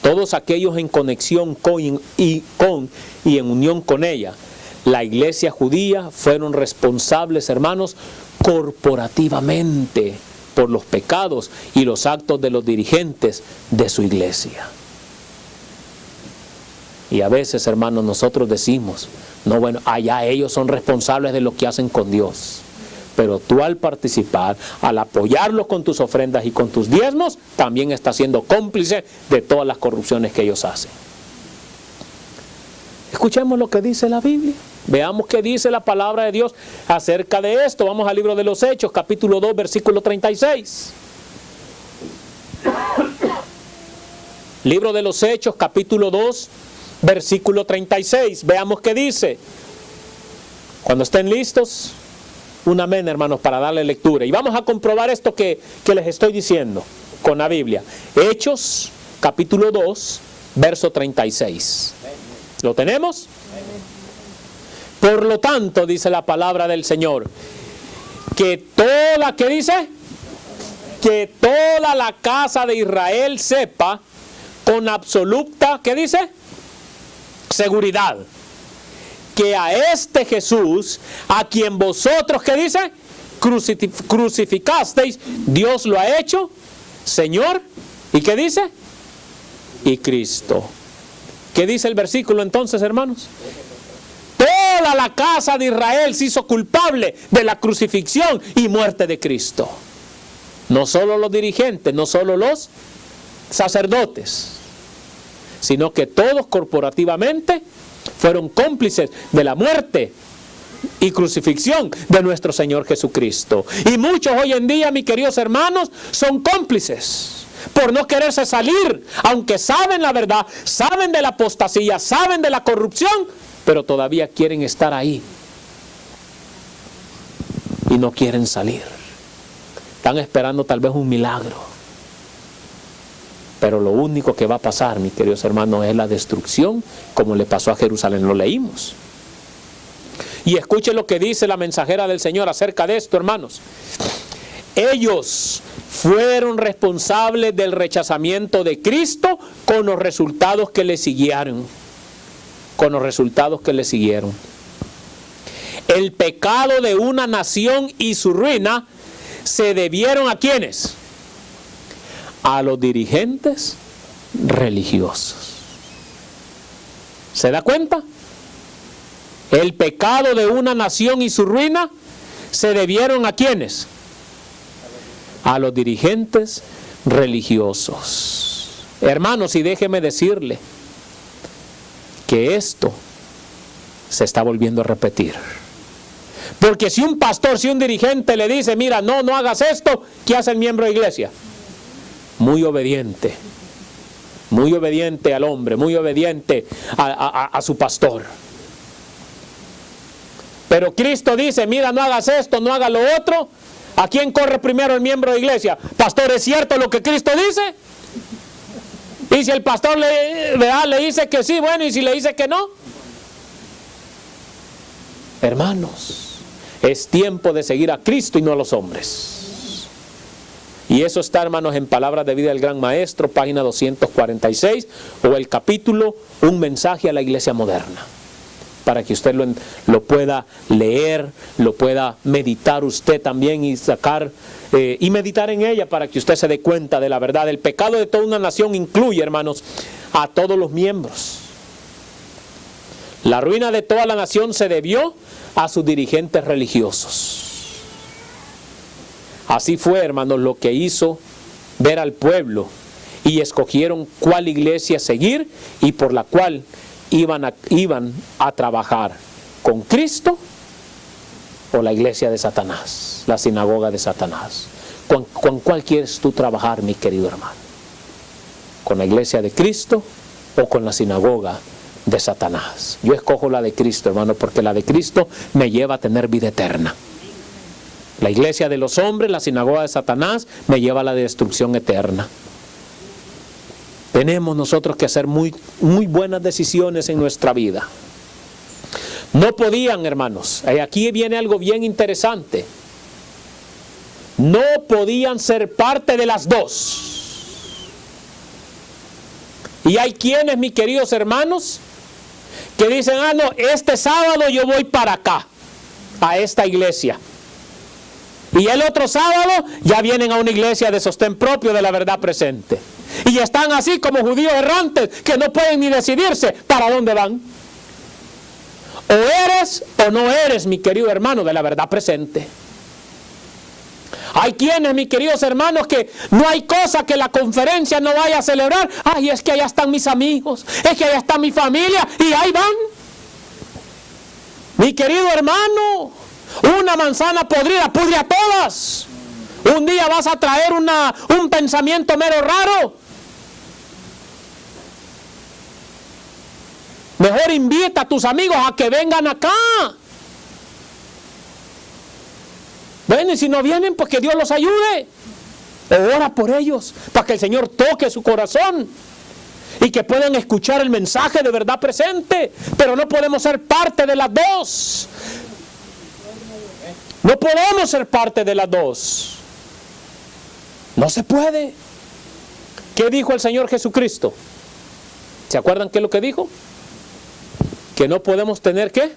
B: Todos aquellos en conexión con y en unión con ella, la iglesia judía, fueron responsables, hermanos, corporativamente por los pecados y los actos de los dirigentes de su iglesia. Y a veces, hermanos, nosotros decimos: no, bueno, allá ellos son responsables de lo que hacen con Dios. Pero tú, al participar, al apoyarlos con tus ofrendas y con tus diezmos, también estás siendo cómplice de todas las corrupciones que ellos hacen. Escuchemos lo que dice la Biblia. Veamos qué dice la palabra de Dios acerca de esto. Vamos al libro de los Hechos, capítulo 2, versículo 36. Libro de los Hechos, capítulo 2, versículo 36. Veamos qué dice. Cuando estén listos, un amén, hermanos, para darle lectura. Y vamos a comprobar esto que les estoy diciendo con la Biblia. Hechos, capítulo 2, verso 36. ¿Lo tenemos? Por lo tanto, dice la palabra del Señor, que toda, ¿qué dice? Que toda la casa de Israel sepa con absoluta, ¿qué dice? Seguridad, que a este Jesús, a quien vosotros, ¿qué dice? Crucificasteis, Dios lo ha hecho Señor, ¿y qué dice? Y Cristo. ¿Qué dice el versículo entonces, hermanos? Toda la casa de Israel se hizo culpable de la crucifixión y muerte de Cristo. No solo los dirigentes, no solo los sacerdotes, sino que todos corporativamente fueron cómplices de la muerte y crucifixión de nuestro Señor Jesucristo. Y muchos hoy en día, mis queridos hermanos, son cómplices por no quererse salir, aunque saben la verdad, saben de la apostasía, saben de la corrupción, pero todavía quieren estar ahí y no quieren salir. Están esperando tal vez un milagro, pero lo único que va a pasar, mis queridos hermanos, es la destrucción, como le pasó a Jerusalén. Lo leímos. Y escuchen lo que dice la mensajera del Señor acerca de esto, hermanos. Ellos fueron responsables del rechazamiento de Cristo con los resultados que le siguieron. Con los resultados que le siguieron. El pecado de una nación y su ruina se debieron ¿a quiénes? A los dirigentes religiosos. ¿Se da cuenta? El pecado de una nación y su ruina se debieron ¿a quiénes? A los dirigentes religiosos. Hermanos, y déjeme decirle que esto se está volviendo a repetir. Porque si un pastor, si un dirigente le dice, mira, no hagas esto, ¿qué hace el miembro de iglesia? Muy obediente al hombre, muy obediente a su pastor. Pero Cristo dice, mira, no hagas esto, no hagas lo otro. ¿A quién corre primero el miembro de iglesia? Pastor, ¿es cierto lo que Cristo dice? Y si el pastor le dice que sí, bueno, y si le dice que no. Hermanos, es tiempo de seguir a Cristo y no a los hombres. Y eso está, hermanos, en Palabras de Vida del Gran Maestro, página 246, o el capítulo Un mensaje a la iglesia moderna, para que usted lo pueda leer, lo pueda meditar usted también y sacar y meditar en ella, para que usted se dé cuenta de la verdad. El pecado de toda una nación incluye, hermanos, a todos los miembros. La ruina de toda la nación se debió a sus dirigentes religiosos. Así fue, hermanos, lo que hizo ver al pueblo y escogieron cuál iglesia seguir y por la cual iban a trabajar, con Cristo o la iglesia de Satanás, la sinagoga de Satanás. ¿Con cuál quieres tú trabajar, mi querido hermano? ¿Con la iglesia de Cristo o con la sinagoga de Satanás? Yo escojo la de Cristo, hermano, porque la de Cristo me lleva a tener vida eterna. La iglesia de los hombres, la sinagoga de Satanás, me lleva a la destrucción eterna. Tenemos nosotros que hacer muy buenas decisiones en nuestra vida. No podían, hermanos, aquí viene algo bien interesante. No podían ser parte de las dos. Y hay quienes, mis queridos hermanos, que dicen, no, este sábado yo voy para acá, a esta iglesia. Y el otro sábado ya vienen a una iglesia de sostén propio de la verdad presente. Y están así como judíos errantes que no pueden ni decidirse para dónde van. O eres o no eres, mi querido hermano, de la verdad presente. Hay quienes, mis queridos hermanos, que no hay cosa que la conferencia no vaya a celebrar. Ay, es que allá están mis amigos, es que allá está mi familia, y ahí van. Mi querido hermano, una manzana podrida pudre a todas. Un día vas a traer un pensamiento mero raro. Mejor invita a tus amigos a que vengan acá. Bueno, y si no vienen, pues que Dios los ayude. Ora por ellos, para que el Señor toque su corazón y que puedan escuchar el mensaje de verdad presente. Pero no podemos ser parte de las dos. No podemos ser parte de las dos. No se puede. ¿Qué dijo el Señor Jesucristo? ¿Se acuerdan qué es lo que dijo? Que no podemos tener, ¿qué?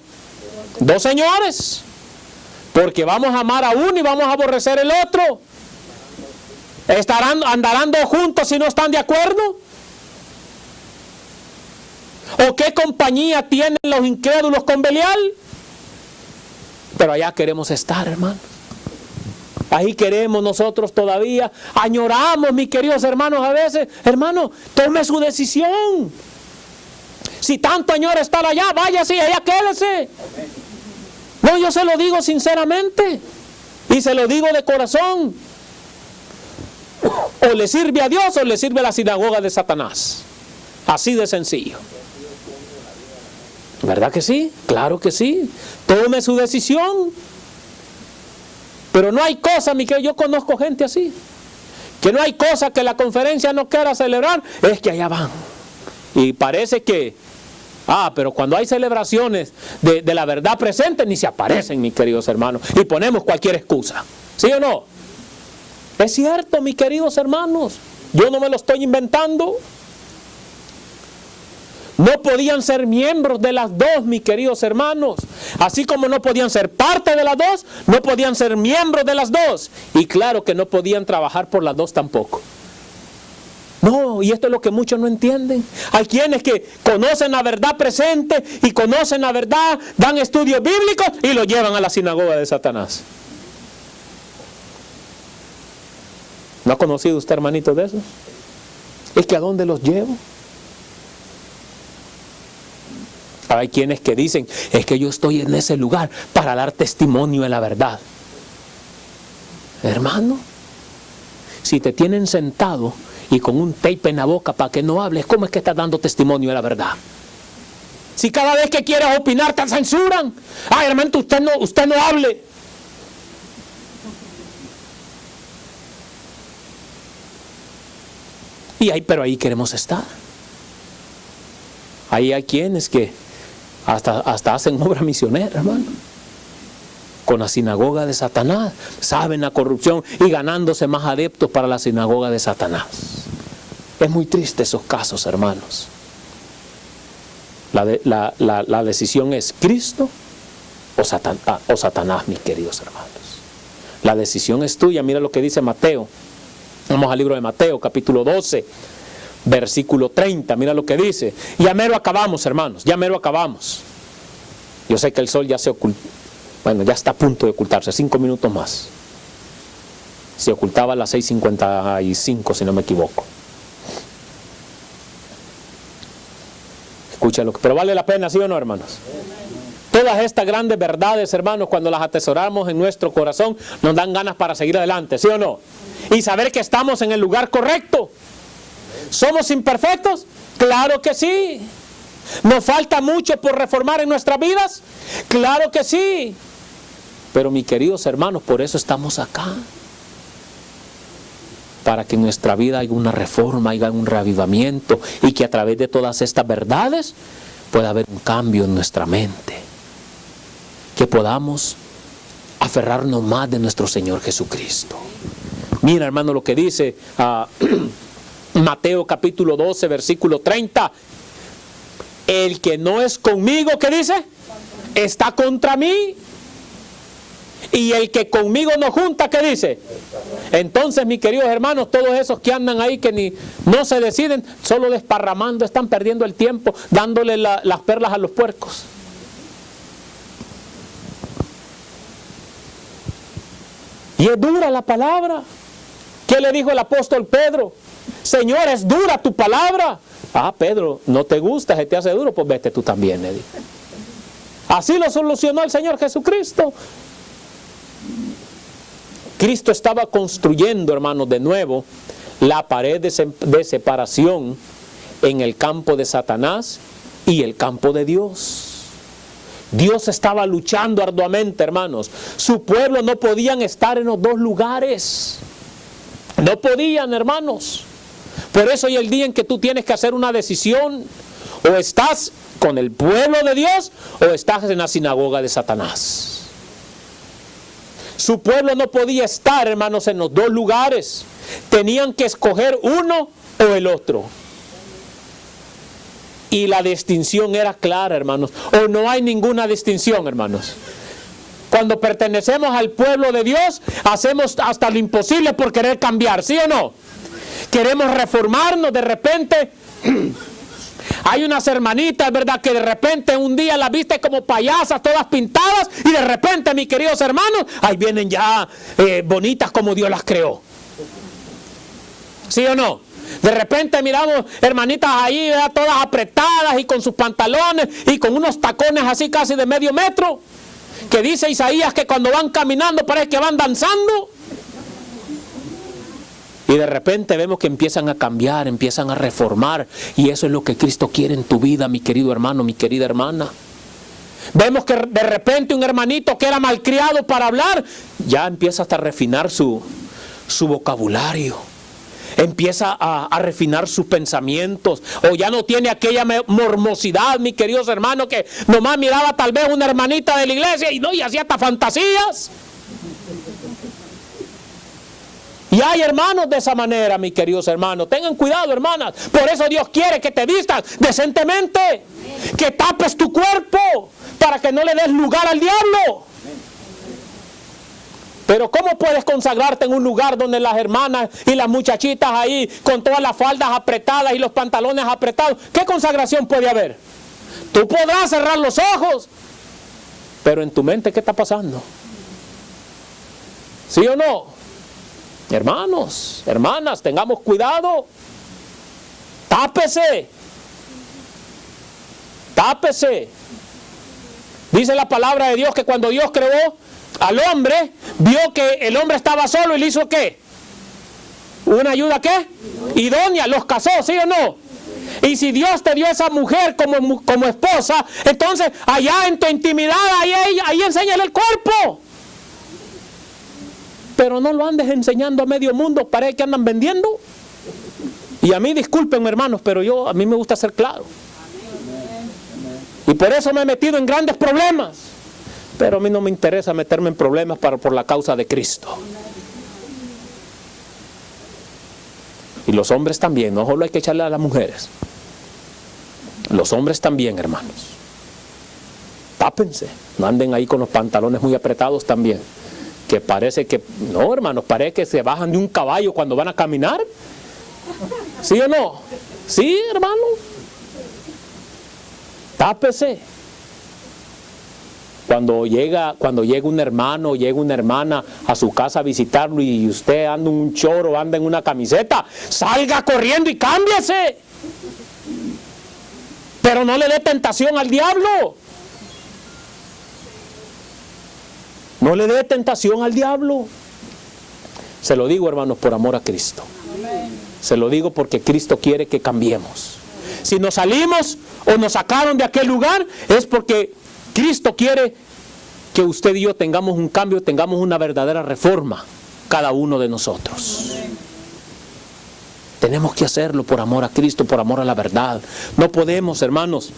B: Dos señores. Porque vamos a amar a uno y vamos a aborrecer el otro. ¿Andarán dos juntos si no están de acuerdo? ¿O qué compañía tienen los incrédulos con Belial? Pero allá queremos estar, hermanos. Ahí queremos nosotros todavía. Añoramos, mis queridos hermanos, a veces. Hermano, tome su decisión. Si tanto añora estar allá, váyase y allá quédese. No, yo se lo digo sinceramente. Y se lo digo de corazón. O le sirve a Dios o le sirve a la sinagoga de Satanás. Así de sencillo. ¿Verdad que sí? Claro que sí. Tome su decisión. Pero no hay cosa, mi querido, yo conozco gente así. Que no hay cosa que la conferencia no quiera celebrar, es que allá van. Y parece que, pero cuando hay celebraciones de la verdad presente, ni se aparecen, mis queridos hermanos. Y ponemos cualquier excusa. ¿Sí o no? Es cierto, mis queridos hermanos. Yo no me lo estoy inventando. No podían ser miembros de las dos, mis queridos hermanos. Así como no podían ser parte de las dos, no podían ser miembros de las dos. Y claro que no podían trabajar por las dos tampoco. No, y esto es lo que muchos no entienden. Hay quienes que conocen la verdad presente y conocen la verdad, dan estudios bíblicos y lo llevan a la sinagoga de Satanás. ¿No ha conocido usted, hermanito, de esos? Es que ¿a dónde los llevo? Hay quienes que dicen, es que yo estoy en ese lugar para dar testimonio de la verdad. Hermano, si te tienen sentado y con un tape en la boca para que no hables, ¿cómo es que estás dando testimonio de la verdad? Si cada vez que quieres opinar te censuran. Hermano, usted no hable. Pero ahí queremos estar. Ahí hay quienes que hasta hacen obra misionera, hermano. Con la sinagoga de Satanás. Saben la corrupción y ganándose más adeptos para la sinagoga de Satanás. Es muy triste esos casos, hermanos. La decisión es Cristo o Satanás, mis queridos hermanos. La decisión es tuya. Mira lo que dice Mateo. Vamos al libro de Mateo, capítulo 12. Versículo 30, mira lo que dice. Ya mero acabamos, hermanos, ya mero acabamos. Yo sé que el sol ya se ocultó. Bueno, ya está a punto de ocultarse, 5 minutos más. Se ocultaba a las 6:55, si no me equivoco. Escúchalo, pero vale la pena, ¿sí o no, hermanos? Todas estas grandes verdades, hermanos, cuando las atesoramos en nuestro corazón, nos dan ganas para seguir adelante, ¿sí o no? Y saber que estamos en el lugar correcto. ¿Somos imperfectos? Claro que sí. ¿Nos falta mucho por reformar en nuestras vidas? Claro que sí. Pero mis queridos hermanos, por eso estamos acá. Para que en nuestra vida haya una reforma, haya un reavivamiento y que a través de todas estas verdades pueda haber un cambio en nuestra mente. Que podamos aferrarnos más de nuestro Señor Jesucristo. Mira, hermano, lo que dice Mateo capítulo 12, versículo 30. El que no es conmigo, ¿qué dice? Está contra mí. Y el que conmigo no junta, ¿qué dice? Entonces, mis queridos hermanos, todos esos que andan ahí que no se deciden, solo desparramando, están perdiendo el tiempo, dándole las perlas a los puercos. Y es dura la palabra. ¿Qué le dijo el apóstol Pedro? Señor, es dura tu palabra. Pedro, no te gusta, se te hace duro, pues vete tú también, le dijo. Así lo solucionó el Señor Jesucristo. Cristo estaba construyendo, hermanos, de nuevo la pared de separación en el campo de Satanás y el campo de Dios. Dios estaba luchando arduamente, hermanos. Su pueblo no podían estar en los dos lugares. No podían, hermanos. Por eso hoy el día en que tú tienes que hacer una decisión, o estás con el pueblo de Dios o estás en la sinagoga de Satanás. Su pueblo no podía estar, hermanos, en los dos lugares. Tenían que escoger uno o el otro. Y la distinción era clara, hermanos. O no hay ninguna distinción, hermanos. Cuando pertenecemos al pueblo de Dios, hacemos hasta lo imposible por querer cambiar, ¿sí o no? Queremos reformarnos de repente. Hay unas hermanitas, ¿verdad?, que de repente un día las viste como payasas, todas pintadas, y de repente, mis queridos hermanos, ahí vienen ya bonitas como Dios las creó. ¿Sí o no? De repente miramos hermanitas ahí, ¿verdad?, todas apretadas y con sus pantalones y con unos tacones así casi de medio metro, que dice Isaías que cuando van caminando parece que van danzando. Y de repente vemos que empiezan a cambiar, empiezan a reformar. Y eso es lo que Cristo quiere en tu vida, mi querido hermano, mi querida hermana. Vemos que de repente un hermanito que era malcriado para hablar, ya empieza hasta a refinar su vocabulario. Empieza a refinar sus pensamientos. O ya no tiene aquella mormosidad, mis queridos hermanos, que nomás miraba tal vez una hermanita de la iglesia y hacía hasta fantasías. Y hay hermanos de esa manera, mis queridos hermanos. Tengan cuidado, hermanas. Por eso Dios quiere que te vistas decentemente. Que tapes tu cuerpo para que no le des lugar al diablo. Pero ¿cómo puedes consagrarte en un lugar donde las hermanas y las muchachitas ahí con todas las faldas apretadas y los pantalones apretados? ¿Qué consagración puede haber? Tú podrás cerrar los ojos, pero en tu mente, ¿qué está pasando? ¿Sí o no? Hermanos, hermanas, tengamos cuidado. Tápese. Tápese. Dice la palabra de Dios que cuando Dios creó al hombre, vio que el hombre estaba solo y le hizo ¿qué? ¿Una ayuda qué? Idónea. Los casó, ¿sí o no? Y si Dios te dio a esa mujer como esposa, entonces allá en tu intimidad, ahí enséñale el cuerpo. Pero no lo andes enseñando a medio mundo, parece que andan vendiendo. Y a mí, disculpen hermanos, pero a mí me gusta ser claro. Y por eso me he metido en grandes problemas. Pero a mí no me interesa meterme en problemas por la causa de Cristo. Y los hombres también, no solo hay que echarle a las mujeres. Los hombres también, hermanos. Tápense, no anden ahí con los pantalones muy apretados también. Que parece que, no hermanos, parece que se bajan de un caballo cuando van a caminar. ¿Sí o no? Sí, hermano. Tápese. Cuando llega un hermano o llega una hermana a su casa a visitarlo y usted anda en un choro, anda en una camiseta, salga corriendo y cámbiese. Pero no le dé tentación al diablo. No le dé tentación al diablo. Se lo digo, hermanos, por amor a Cristo. Se lo digo porque Cristo quiere que cambiemos. Si nos salimos o nos sacaron de aquel lugar, es porque Cristo quiere que usted y yo tengamos un cambio, tengamos una verdadera reforma, cada uno de nosotros. Tenemos que hacerlo por amor a Cristo, por amor a la verdad. No podemos, hermanos,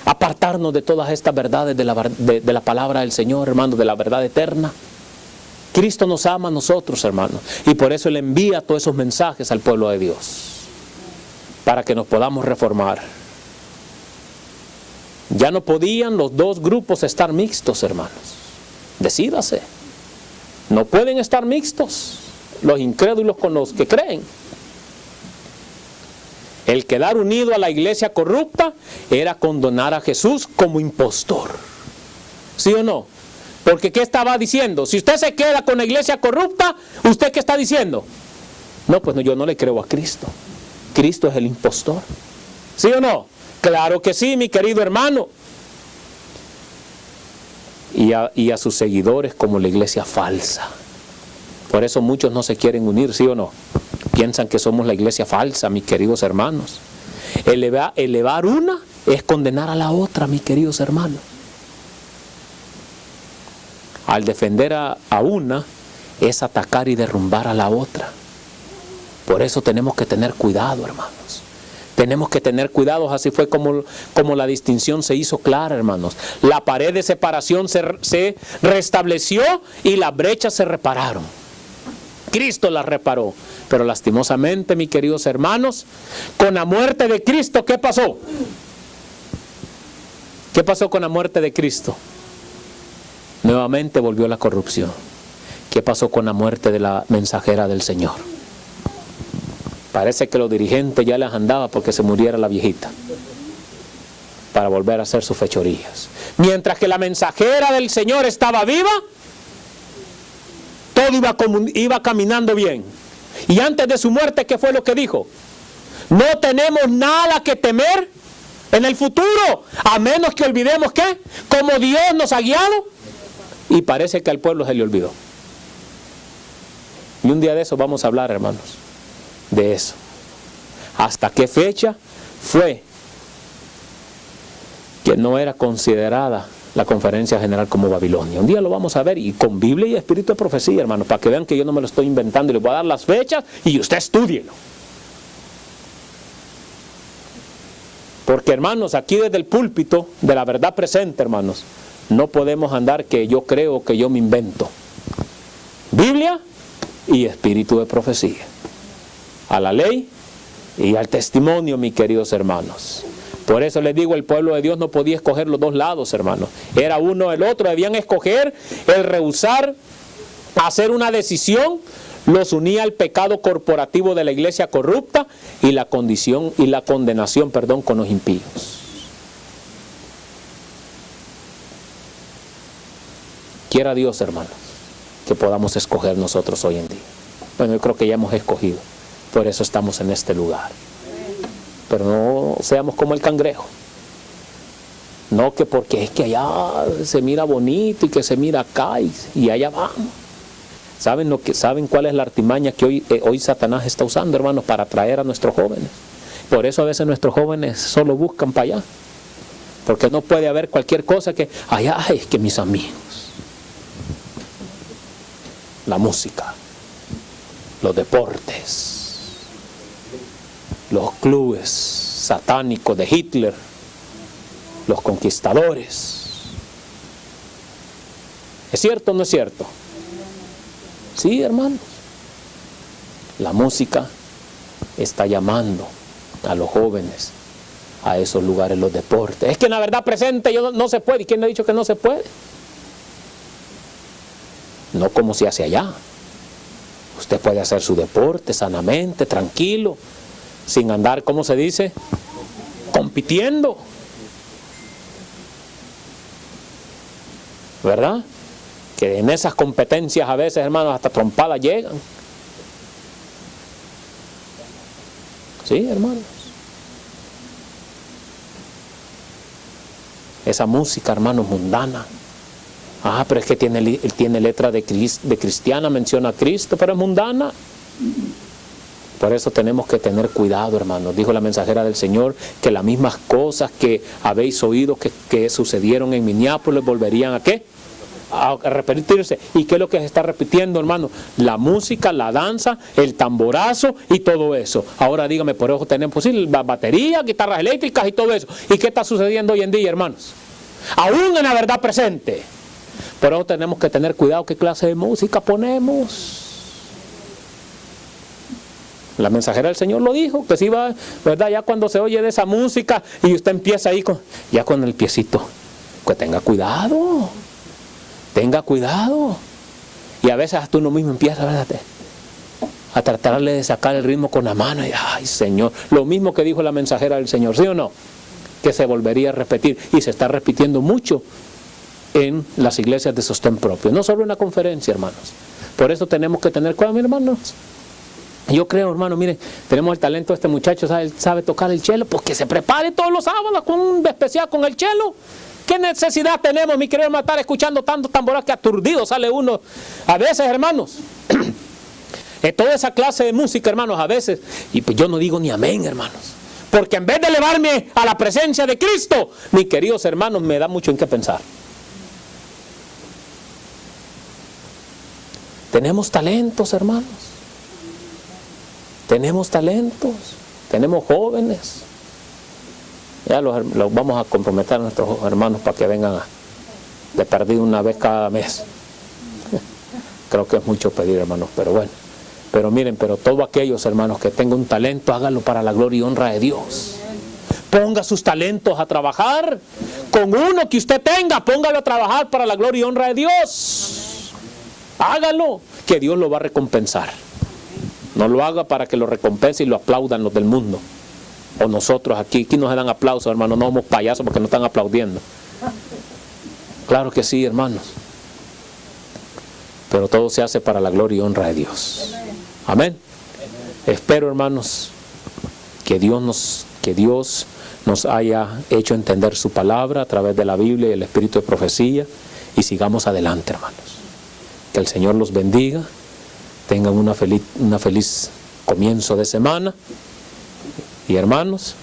B: apartarnos de todas estas verdades de la palabra del Señor, hermanos, de la verdad eterna. Cristo nos ama a nosotros, hermanos, y por eso Él envía todos esos mensajes al pueblo de Dios, para que nos podamos reformar. Ya no podían los dos grupos estar mixtos, hermanos. Decídase. No pueden estar mixtos los incrédulos con los que creen. El quedar unido a la iglesia corrupta era condenar a Jesús como impostor. ¿Sí o no? Porque ¿qué estaba diciendo? Si usted se queda con la iglesia corrupta, ¿usted qué está diciendo? No, pues no, yo no le creo a Cristo. Cristo es el impostor. ¿Sí o no? Claro que sí, mi querido hermano. Y a sus seguidores como la iglesia falsa. Por eso muchos no se quieren unir, ¿sí o no? Piensan que somos la iglesia falsa, mis queridos hermanos. Elevar una es condenar a la otra, mis queridos hermanos. Al defender a una, es atacar y derrumbar a la otra. Por eso tenemos que tener cuidado, hermanos. Tenemos que tener cuidado, así fue como la distinción se hizo clara, hermanos. La pared de separación se restableció y las brechas se repararon. Cristo las reparó. Pero lastimosamente, mis queridos hermanos, con la muerte de Cristo, ¿qué pasó? ¿Qué pasó con la muerte de Cristo? Nuevamente volvió la corrupción. ¿Qué pasó con la muerte de la mensajera del Señor? Parece que los dirigentes ya les andaba porque se muriera la viejita para volver a hacer sus fechorías. Mientras que la mensajera del Señor estaba viva, todo iba caminando bien. Y antes de su muerte, ¿qué fue lo que dijo? No tenemos nada que temer en el futuro, a menos que olvidemos ¿qué? Cómo Dios nos ha guiado. Y parece que al pueblo se le olvidó. Y un día de eso vamos a hablar, hermanos, de eso. ¿Hasta qué fecha fue que no era considerada la conferencia general como Babilonia? Un día lo vamos a ver, y con Biblia y espíritu de profecía, hermanos, para que vean que yo no me lo estoy inventando, y les voy a dar las fechas y usted estúdielo. Porque, hermanos, aquí desde el púlpito de la verdad presente, hermanos, no podemos andar que yo creo, que yo me invento. Biblia y espíritu de profecía. A la ley y al testimonio, mis queridos hermanos. Por eso les digo, el pueblo de Dios no podía escoger los dos lados, hermanos. Era uno o el otro. Debían escoger el rehusar hacer una decisión. Los unía al pecado corporativo de la iglesia corrupta y la condenación, con los impíos. Quiera Dios, hermanos, que podamos escoger nosotros hoy en día. Bueno, yo creo que ya hemos escogido. Por eso estamos en este lugar. Pero no seamos como el cangrejo. No que porque es que allá se mira bonito y que se mira acá y allá vamos. ¿Saben cuál es la artimaña que hoy Satanás está usando, hermanos, para atraer a nuestros jóvenes? Por eso a veces nuestros jóvenes solo buscan para allá. Porque no puede haber cualquier cosa que allá, es que mis amigos. La música, los deportes, los clubes satánicos de Hitler, los conquistadores. ¿Es cierto o no es cierto? Sí, hermanos. La música está llamando a los jóvenes a esos lugares, los deportes. Es que en la verdad presente no se puede. ¿Y quién le ha dicho que no se puede? No como se hace allá. Usted puede hacer su deporte sanamente, tranquilo, sin andar, ¿cómo se dice? Compitiendo. ¿Verdad? Que en esas competencias a veces, hermanos, hasta trompadas llegan. Sí, hermanos. Esa música, hermanos, mundana. Pero es que tiene letra de cristiana, menciona a Cristo, pero es mundana. Por eso tenemos que tener cuidado, hermanos. Dijo la mensajera del Señor que las mismas cosas que habéis oído que sucedieron en Minneapolis volverían ¿a qué? A repetirse. ¿Y qué es lo que se está repitiendo, hermano? La música, la danza, el tamborazo y todo eso. Ahora dígame, por eso tenemos baterías, guitarras eléctricas y todo eso. ¿Y qué está sucediendo hoy en día, hermanos? Aún en la verdad presente. Por eso tenemos que tener cuidado qué clase de música ponemos. La mensajera del Señor lo dijo, que si va, ¿verdad? Ya cuando se oye de esa música y usted empieza ahí con el piecito, pues tenga cuidado. Tenga cuidado. Y a veces hasta uno mismo empieza, ¿verdad?, a tratarle de sacar el ritmo con la mano. Y, ay, Señor. Lo mismo que dijo la mensajera del Señor, ¿sí o no? Que se volvería a repetir. Y se está repitiendo mucho en las iglesias de sostén propio. No solo en la conferencia, hermanos. Por eso tenemos que tener cuidado, hermanos. Yo creo, hermano, miren, tenemos el talento de este muchacho, sabe tocar el cello, pues que se prepare todos los sábados con un especial con el cello. ¿Qué necesidad tenemos, mi querido hermano, estar escuchando tanto tamborazo que aturdido sale uno? A veces, hermanos, toda esa clase de música, hermanos, a veces, y pues yo no digo ni amén, hermanos, Porque en vez de elevarme a la presencia de Cristo, mis queridos hermanos, me da mucho en qué pensar. Tenemos talentos, hermanos. Tenemos talentos. Tenemos jóvenes. Ya los vamos a comprometer a nuestros hermanos para que vengan de perdido una vez cada mes. Creo que es mucho pedir, hermanos, pero bueno. Pero miren, pero todos aquellos hermanos que tengan un talento, háganlo para la gloria y honra de Dios. Ponga sus talentos a trabajar. Con uno que usted tenga, póngalo a trabajar para la gloria y honra de Dios. Hágalo, que Dios lo va a recompensar. No lo haga para que lo recompense y lo aplaudan los del mundo. O nosotros aquí nos dan aplausos, hermanos, no somos payasos porque no están aplaudiendo. Claro que sí, hermanos. Pero todo se hace para la gloria y honra de Dios. Amén. Espero, hermanos, que Dios nos haya hecho entender su palabra a través de la Biblia y el espíritu de profecía, y sigamos adelante, hermanos. Que el Señor los bendiga, tengan una feliz comienzo de semana, y hermanos,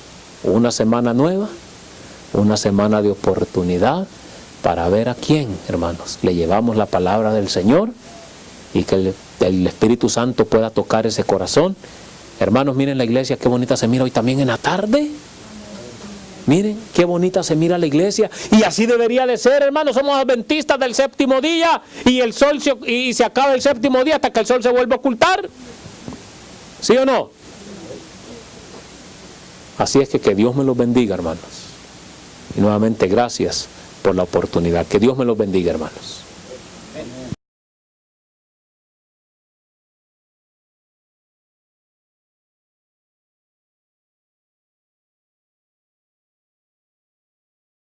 B: una semana nueva, una semana de oportunidad para ver a quién, hermanos, le llevamos la palabra del Señor, y que el Espíritu Santo pueda tocar ese corazón. Hermanos, miren la iglesia, qué bonita se mira hoy también en la tarde. Miren, qué bonita se mira la iglesia. Y así debería de ser, hermanos. Somos adventistas del séptimo día. Y el sol se acaba el séptimo día hasta que el sol se vuelva a ocultar. ¿Sí o no? Así es que Dios me los bendiga, hermanos. Y nuevamente gracias por la oportunidad. Que Dios me los bendiga, hermanos.